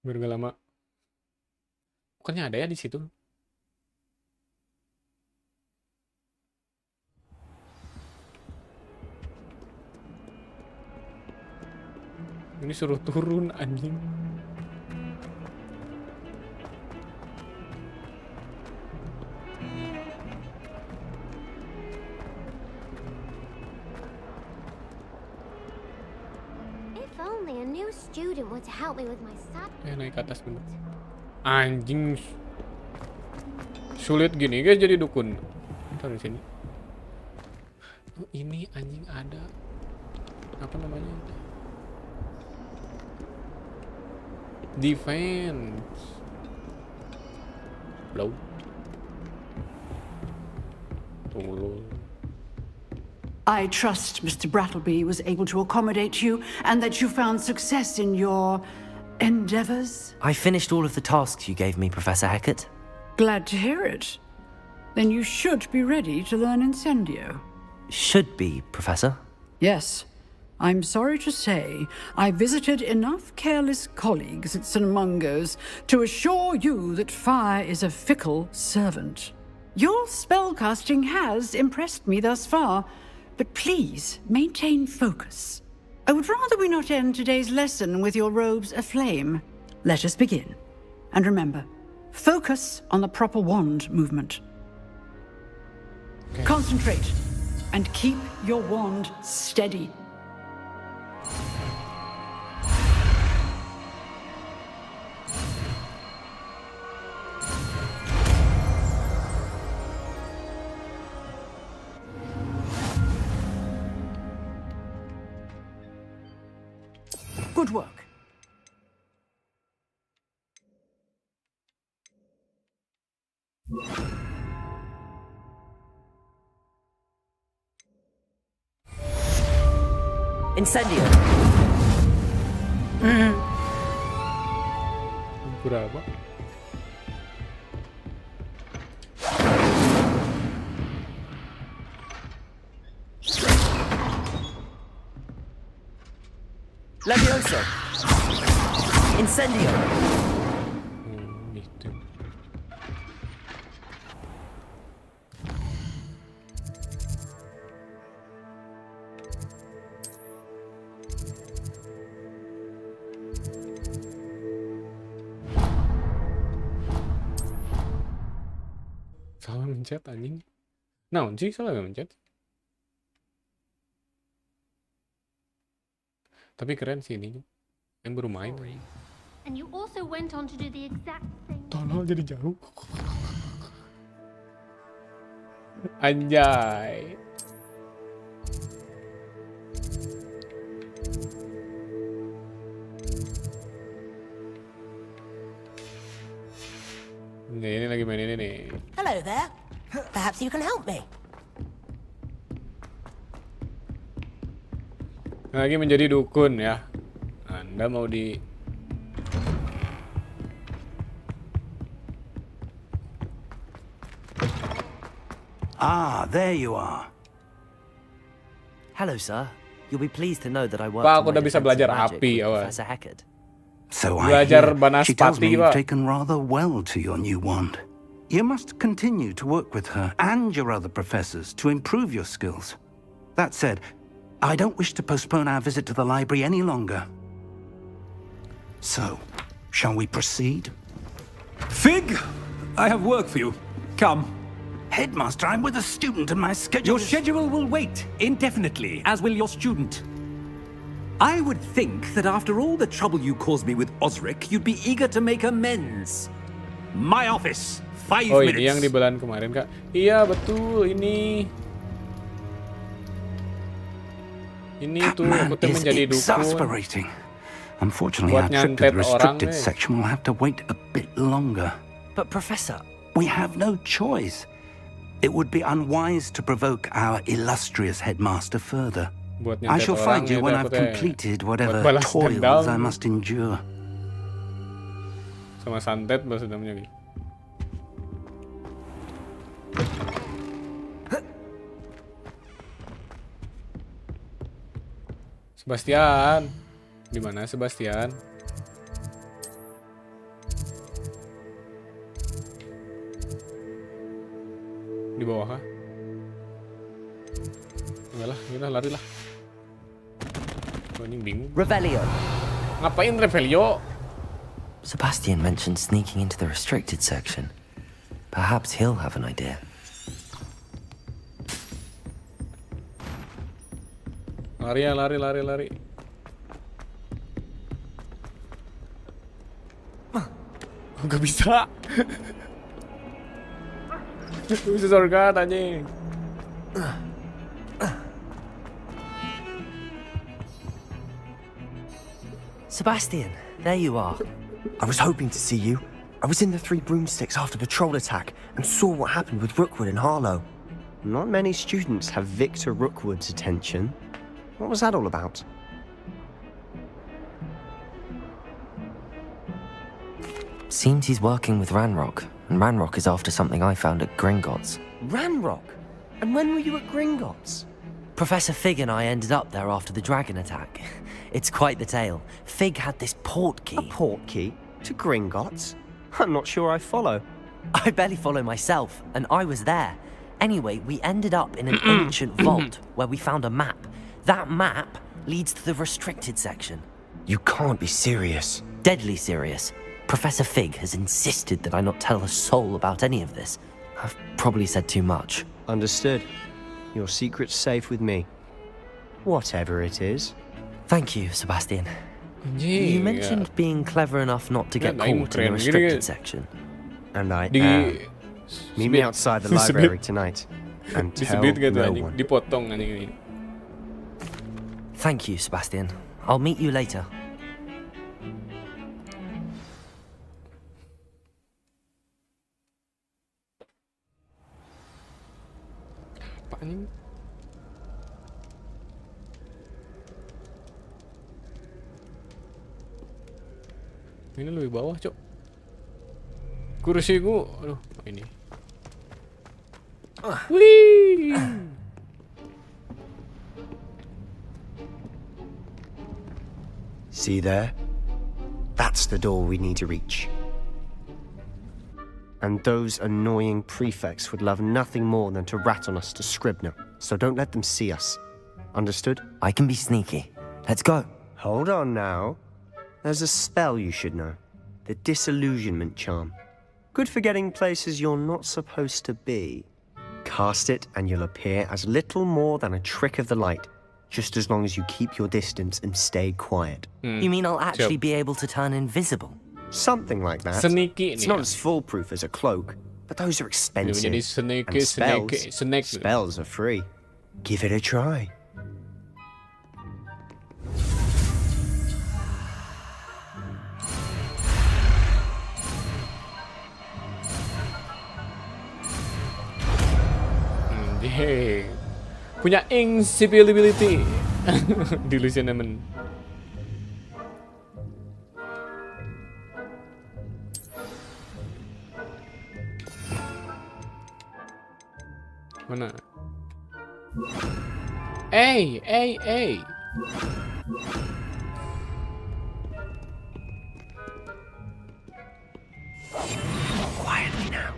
Biar gak lama. Bukannya ada ya di situ? Ini suruh turun anjing. If only a new student were to help me with my sub. Naik ke atas bener. Anjing. Sulit gini guys jadi dukun. Taruh di sini. Oh, ini anjing ada. Apa namanya? Defense. Blow. Tunggu. I trust Mr. Brattleby was able to accommodate you and that you found success in your endeavors. I finished all of the tasks you gave me, Professor Hecat. Glad to hear it. Then you should be ready to learn Incendio. Should be, Professor. Yes. I'm sorry to say, I visited enough careless colleagues at St. Mungo's to assure you that fire is a fickle servant. Your spellcasting has impressed me thus far, but please maintain focus. I would rather we not end today's lesson with your robes aflame. Let us begin. And remember, focus on the proper wand movement. Okay. Concentrate and keep your wand steady. Good work. Incendio. Berapa? Leviosa. Incendio. Gitu. Salah mencet anjing. Naon sih salah mencet? Tapi keren sih ini. Yang baru main. And you also went on to do the exact same. Tolol jadi jauh. Anjay. Nih, ini lagi main ini nih. Hello there. Perhaps you can help me. Lagi menjadi dukun ya. Anda mau di Ah, there you are. Hello, sir. You'll be pleased to know that I work Pak, aku on my udah bisa defensive belajar magic api, with awas. Professor Heckard. So I Belajar hear. She tells me banaspati, you've Pak. taken rather well to your new wand. You must continue to work with her and your other professors to improve your skills. That said, I don't wish to postpone our visit to the library any longer. So, shall we proceed? Fig! I have work for you. Come. Headmaster, I'm with a student and my schedule Your schedule will wait indefinitely, as will your student. I would think that after all the trouble you caused me with Osric, you'd be eager to make amends. My office, 5 Oh, minutes. ini yang di bulan kemarin, Kak. Iya, betul. Ini tuh aku tuh menjadi dukun. Exasperating. Unfortunately, Buat our trip to nyantet the restricted orang, section will have to wait a bit longer. But, Professor... We have no choice. It would be unwise to provoke our illustrious headmaster further. Buat I nyantet shall orang find you itu when aku I've teh completed buat whatever balas toils dendam. I must endure. Sama santet balas dendamnya. Sebastian, di mana Sebastian? Di bawah kah? Enggak lah, yaudah lari lah. Oh, ini bingung. Revelio. Ngapain Revelio? Sebastian mentioned sneaking into the restricted section. Perhaps he'll have an idea. Lari ya, lari. Gak bisa. Bisa shortcut anjing. Sebastian, there you are. I was hoping to see you. I was in the Three Broomsticks after the troll attack and saw what happened with Rookwood and Harlow. Not many students have Victor Rookwood's attention. What was that all about? Seems he's working with Ranrock, and Ranrock is after something I found at Gringotts. Ranrock? And when were you at Gringotts? Professor Fig and I ended up there after the dragon attack. It's quite the tale. Fig had this port key. A port key? To Gringotts? I'm not sure I follow. I barely follow myself, and I was there. Anyway, we ended up in an ancient vault where we found a map. That map leads to the restricted section. You can't be serious. Deadly serious. Professor Fig has insisted that I not tell a soul about any of this. I've probably said too much. Understood. Your secret's safe with me. Whatever it is. Thank you, Sebastian. You mentioned being clever enough not to get caught in the restricted section. And I am. Meet me outside the library tonight. And tell no one. Dipotong anjing ini. Thank you, Sebastian. I'll meet you later. Apa anjing? Ini lebih bawah, Cok. Kursiku, aduh, ini. Wih. See there? That's the door we need to reach. And those annoying prefects would love nothing more than to rat on us to Scribner, so don't let them see us. Understood? I can be sneaky. Let's go. Hold on now. There's a spell you should know. The Disillusionment Charm. Good for getting places you're not supposed to be. Cast it and you'll appear as little more than a trick of the light, just as long as you keep your distance and stay quiet. You mean I'll actually be able to turn invisible? Something like that. Sneaky It's nih. not as foolproof as a cloak, but those are expensive. Jadi sneaky, And sneaky. spells are free. Give it a try. Anjing. Punya invisibility. Delusionment. Mana? Hey. Quietly now.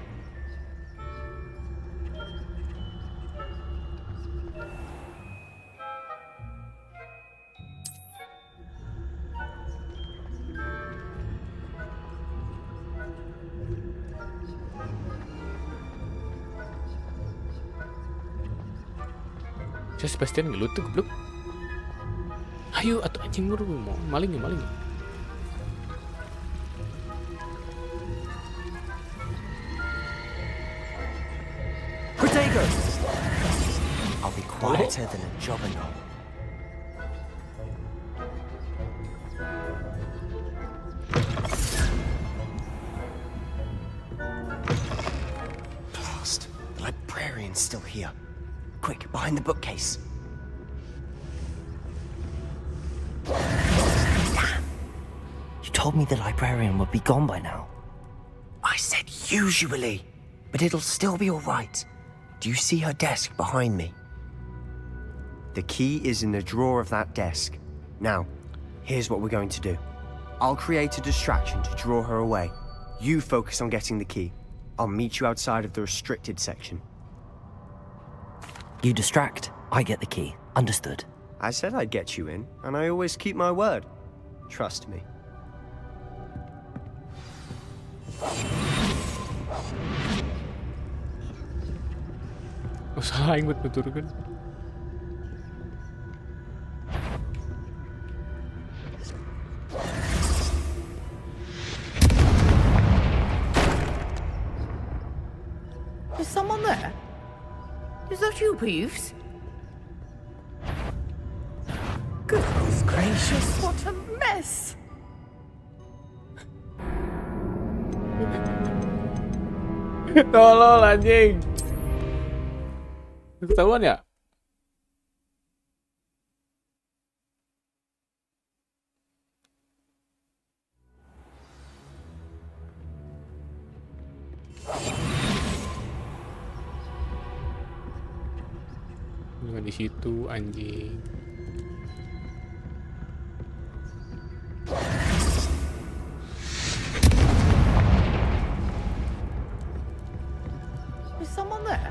Saya Sebastian ngelut tuh goblok. Ayo atuh anjing muru mau maling. Protego! I'll be quieter than a jobberknoll. Blast. The librarian's still here. Quick, behind the bookcase. Damn! You told me the librarian would be gone by now. I said usually, but it'll still be all right. Do you see her desk behind me? The key is in the drawer of that desk. Now, here's what we're going to do. I'll create a distraction to draw her away. You focus on getting the key. I'll meet you outside of the restricted section. You distract, I get the key. Understood. I said I'd get you in, and I always keep my word. Trust me. Salah ingat betul kan? Is someone there? Is that you, Peeves? Goodness gracious, what a mess! Tolol anjing. Ketahuan ya? Jangan di situ anjing. Is someone there?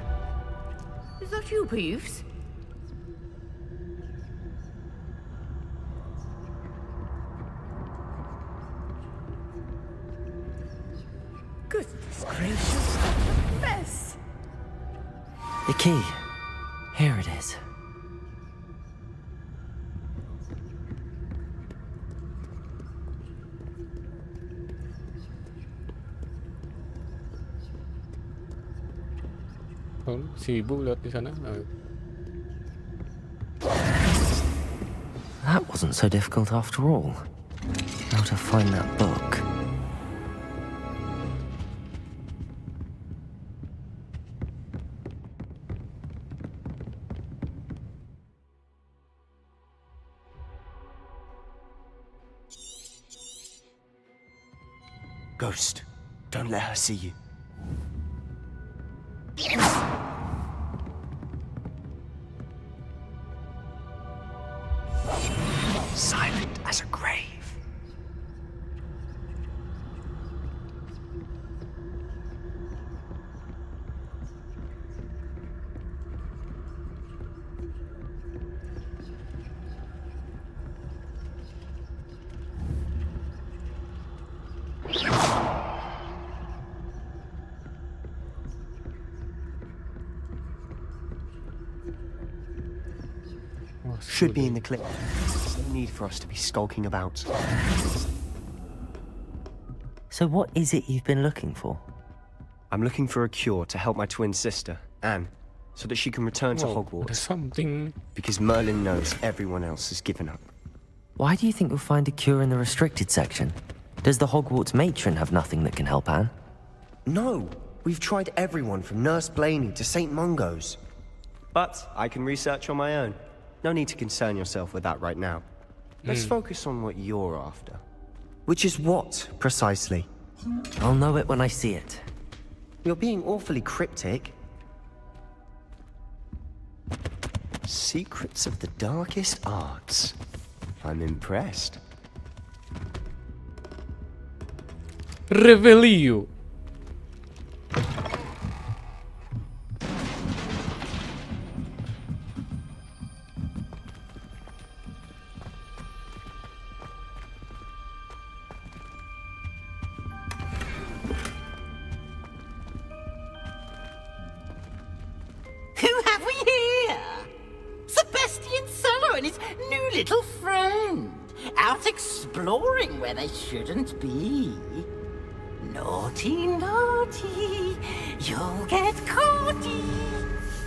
Is that you, Peeves? Goodness gracious, what a mess! The key. Here it is. Oh, si ibu lihat di sana. That wasn't so difficult after all. How to find that book? Ghost, don't let her see you. Silent as a grave. Should be in the clip. No need for us to be skulking about. So what is it you've been looking for? I'm looking for a cure to help my twin sister, Anne, so that she can return to Hogwarts. There's something. Because Merlin knows everyone else has given up. Why do you think we'll find a cure in the restricted section? Does the Hogwarts matron have nothing that can help Anne? No! We've tried everyone from Nurse Blaney to St. Mungo's. But I can research on my own. No need to concern yourself with that right now. Let's focus on what you're after. Which is what, precisely? I'll know it when I see it. You're being awfully cryptic. Secrets of the darkest arts. I'm impressed. Revelio. Who have we here? Sebastian Solo and his new little friend. Out exploring where they shouldn't be. Naughty, naughty. You'll get caughty.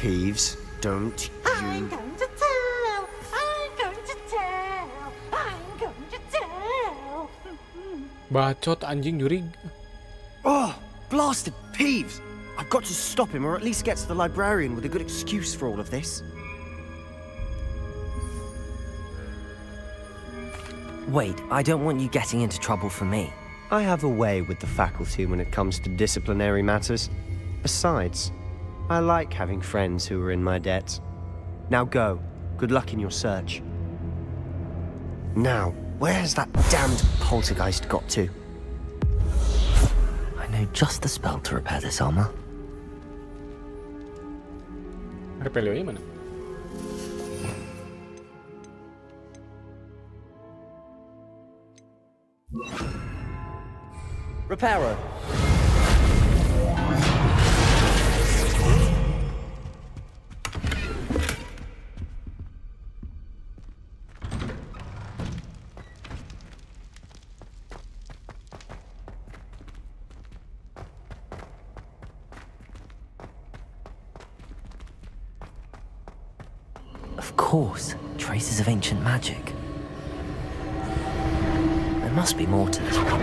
Peeves, don't I'm you... going to tell. I'm going to tell. I'm going to tell. Bacot anjing jurig. Oh, blasted Peeves! I've got to stop him, or at least get to the librarian with a good excuse for all of this. Wait, I don't want you getting into trouble for me. I have a way with the faculty when it comes to disciplinary matters. Besides, I like having friends who are in my debt. Now go. Good luck in your search. Now, where's that damned poltergeist got to? I know just the spell to repair this armor. Repelionya mana? Reparo. Of course, traces of ancient magic. There must be more to this one.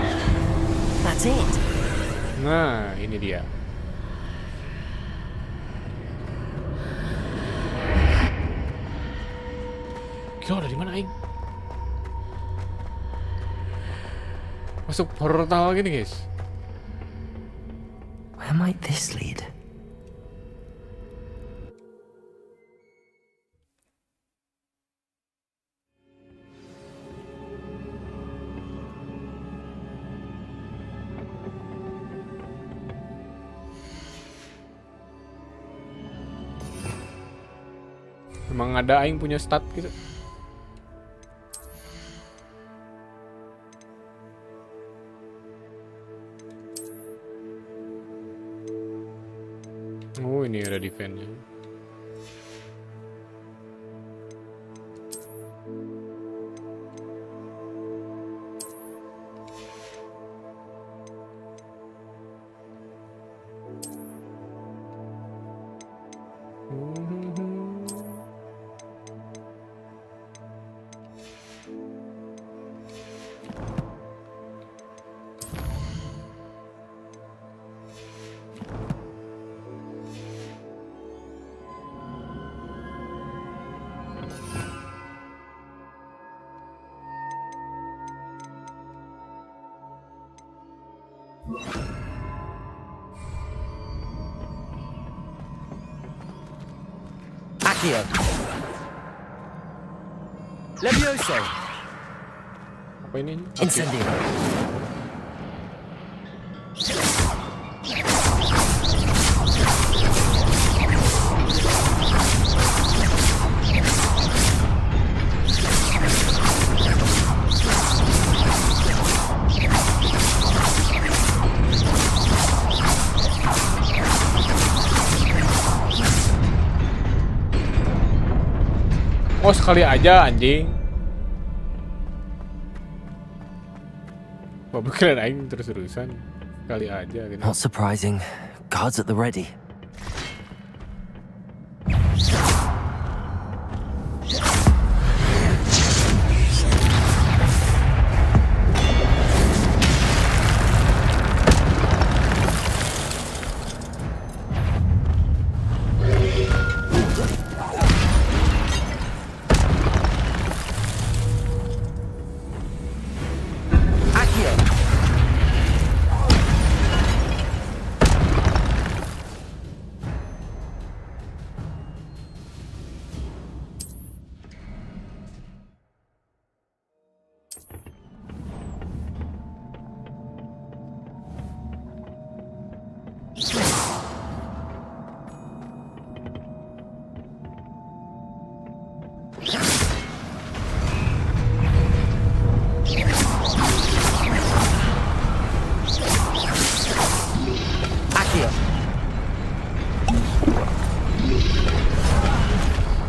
That's it. Nah, ini dia. Gila, dari mana aing? Masuk portal gini, guys. Where might this lead? Emang ada aing punya stat gitu. Oh, ini ada defense-nya. Accio. Levioso. Apa ini? Incendio. Oh, sekali aja anjing. Kok beneran aing terus-terusan. Sekali aja gitu. Not surprising. Guards at the ready. Accio.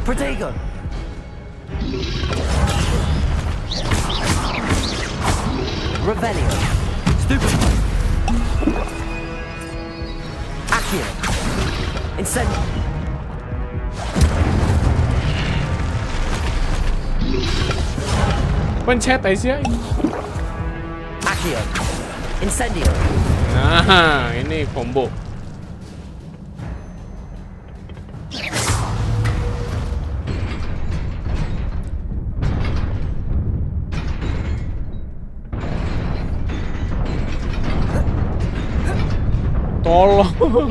Protego. Revelio. Stupefy. Accio. Incendio. Pencet aja. Accio. Incendio. Nah, ini combo. Tolong.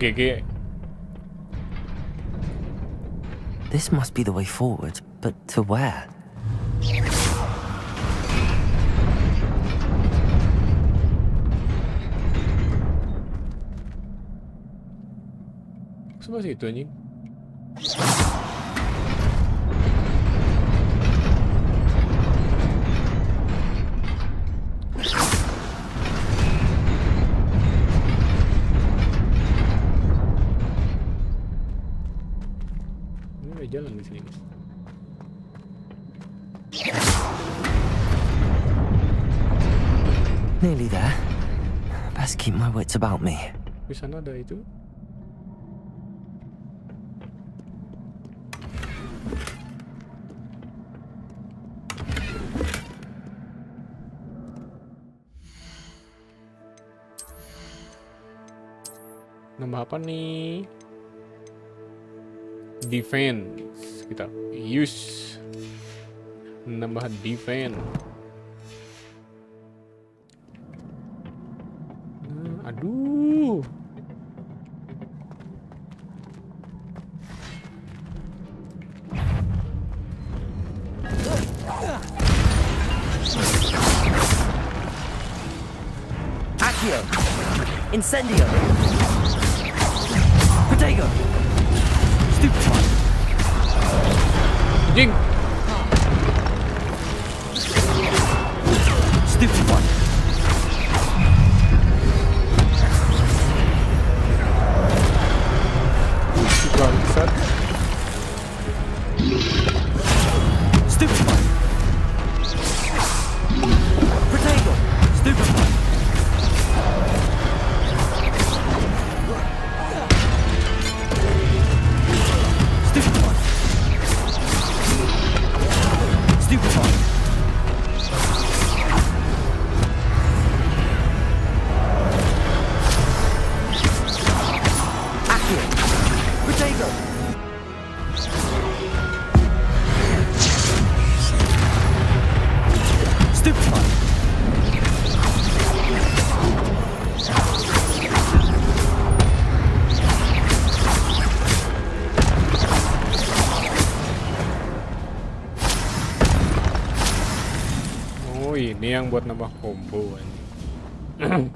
GG. This must be the way forward, but to where? Sebelah situ anjing. Jalan di sini. Nearly there. Best keep my wits about me. Di sana ada itu. Nambah apa nih? Defense, kita use nambah defense. Aduh, Accio. Incendio. Protego. Stupefy. Jing. Stupefy. bangsat. Stupefy. Protego. Stupefy. Oh ini yang buat nambah combo anjing.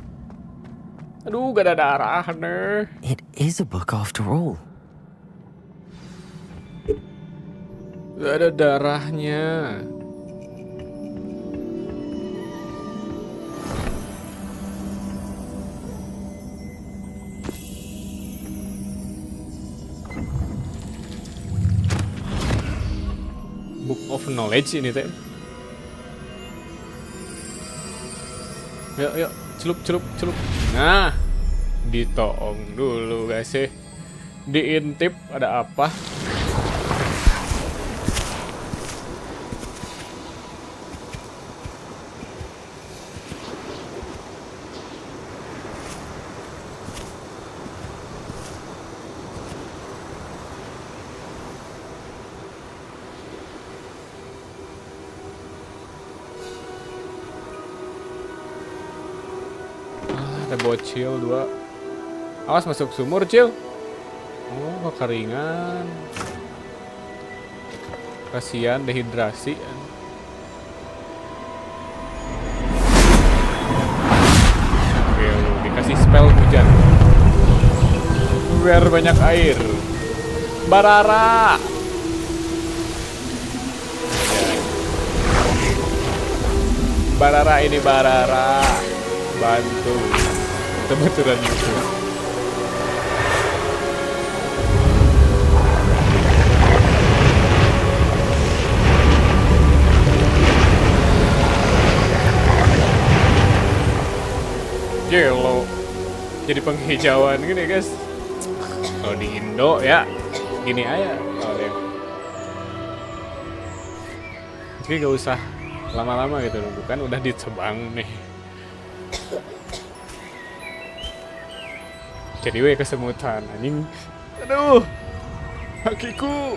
Aduh gak ada darah nih. It is a book after all. Gak ada darahnya. Book of Knowledge ini teh. Yuk, yuk, celup, celup, celup. Nah, ditoong dulu guys sih. Diintip ada apa? Ada bocil 2. Awas masuk sumur, Cil. Oh, kekeringan. Kasihan dehidrasi. Oke, dikasih spell hujan. Biar banyak air. Barara. Barara ini Barara. Bantu. Kebetulan itu. Gelo. Jadi penghijauan gini guys. Kalau di Indo ya gini aja. Jadi gak usah lama-lama gitu, bukan udah ditebang nih. Jadi we kesemutan anjing. Aduh. Kakiku.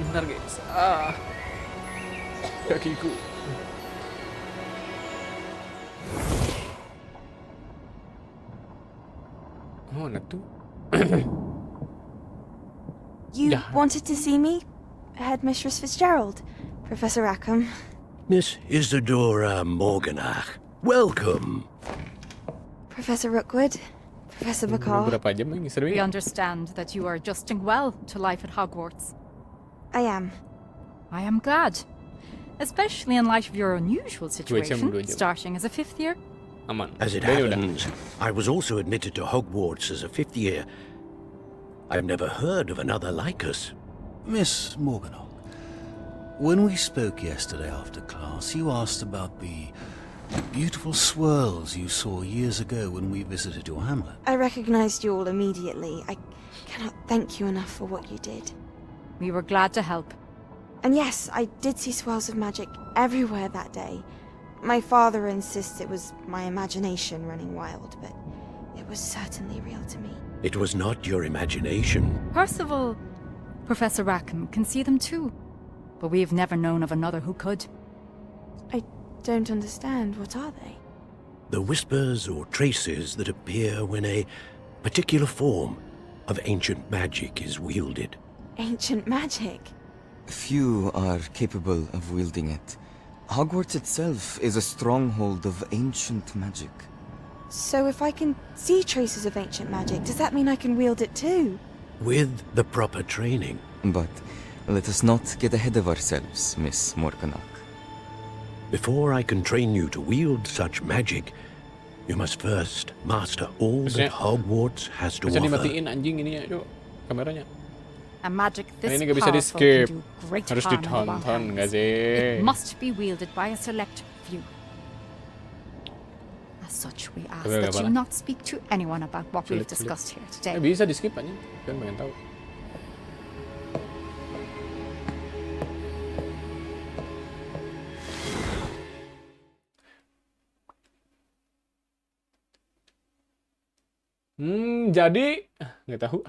Bentar guys. Kakiku. Oh, natu. You wanted to see me? Headmistress Fitzgerald, Professor Rackham. Miss Isadora Morganach, welcome. Professor Rookwood, Professor Bacall. We understand that you are adjusting well to life at Hogwarts. I am. I am glad. Especially in light of your unusual situation, starting as a 5th year. As it happens, I was also admitted to Hogwarts as a 5th year. I've never heard of another like us. Miss Morganach, when we spoke yesterday after class, you asked about the beautiful swirls you saw years ago when we visited your hamlet. I recognized you all immediately. I cannot thank you enough for what you did. We were glad to help. And yes, I did see swirls of magic everywhere that day. My father insists it was my imagination running wild, but it was certainly real to me. It was not your imagination. Percival, Professor Rackham can see them too, but we've never known of another who could. I don't understand. What are they? The whispers or traces that appear when a particular form of ancient magic is wielded. Ancient magic? Few are capable of wielding it. Hogwarts itself is a stronghold of ancient magic. So if I can see traces of ancient magic, does that mean I can wield it too? With the proper training. But let us not get ahead of ourselves, Miss Morganach. Before I can train you to wield such magic, you must first master all that Hogwarts has to Bisa offer. dimatiin anjing ini ya, Cuk, kameranya. A magic Nah, this ini gak bisa di powerful skip. can do great Harus harm in the long ditonton run. gak sih? It must be wielded by a select few. As such, we ask Tapi that gak you apa-apa. not speak to anyone about what we've discussed here today. Bisa di skip aja, kan pengen tahu. Jadi nggak tahu.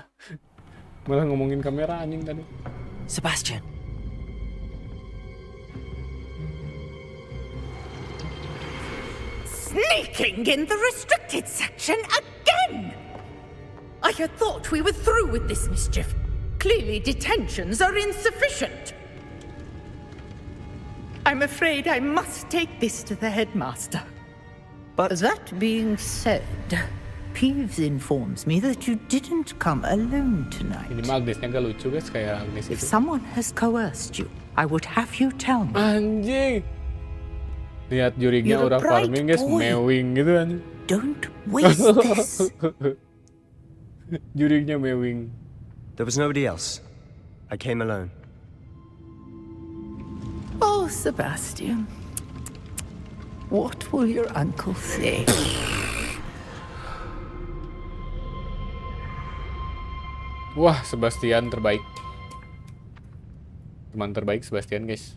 Malah ngomongin kamera anjing tadi. Sebastian. Sneaking in the restricted section again! I had thought we were through with this mischief. Clearly detentions are insufficient. I'm afraid I must take this to the headmaster. But that being said, Peeves informs me that you didn't come alone tonight. Ini Agnesnya gak lucu guys, kayak Agnes If itu. someone has coerced you, I would have you tell me. Anjing. Lihat jurignya You're a orang bright farming guys, boy. mewing gitu anjing. Don't waste this. Jurignya mewing. There was nobody else. I came alone. Oh, Sebastian. What will your uncle say? Wah, Sebastian terbaik. Teman terbaik Sebastian, guys.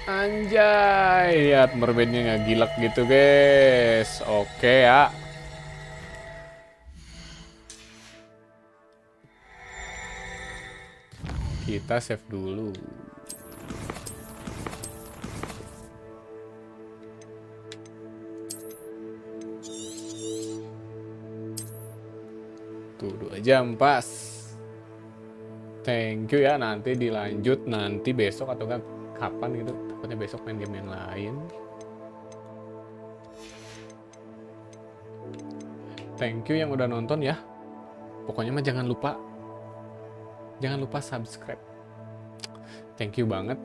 Anjay, lihat mermaidnya ngegilak gitu, guys. Oke ya. Kita save dulu. Tuh 2 jam pas. Thank you ya, nanti dilanjut nanti besok atau enggak kapan gitu. Takutnya besok main game yang lain. Thank you yang udah nonton ya. Pokoknya mah jangan lupa subscribe. Thank you banget.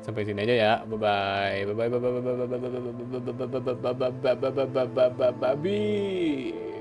Sampai sini aja ya. Bye bye. Bye bye.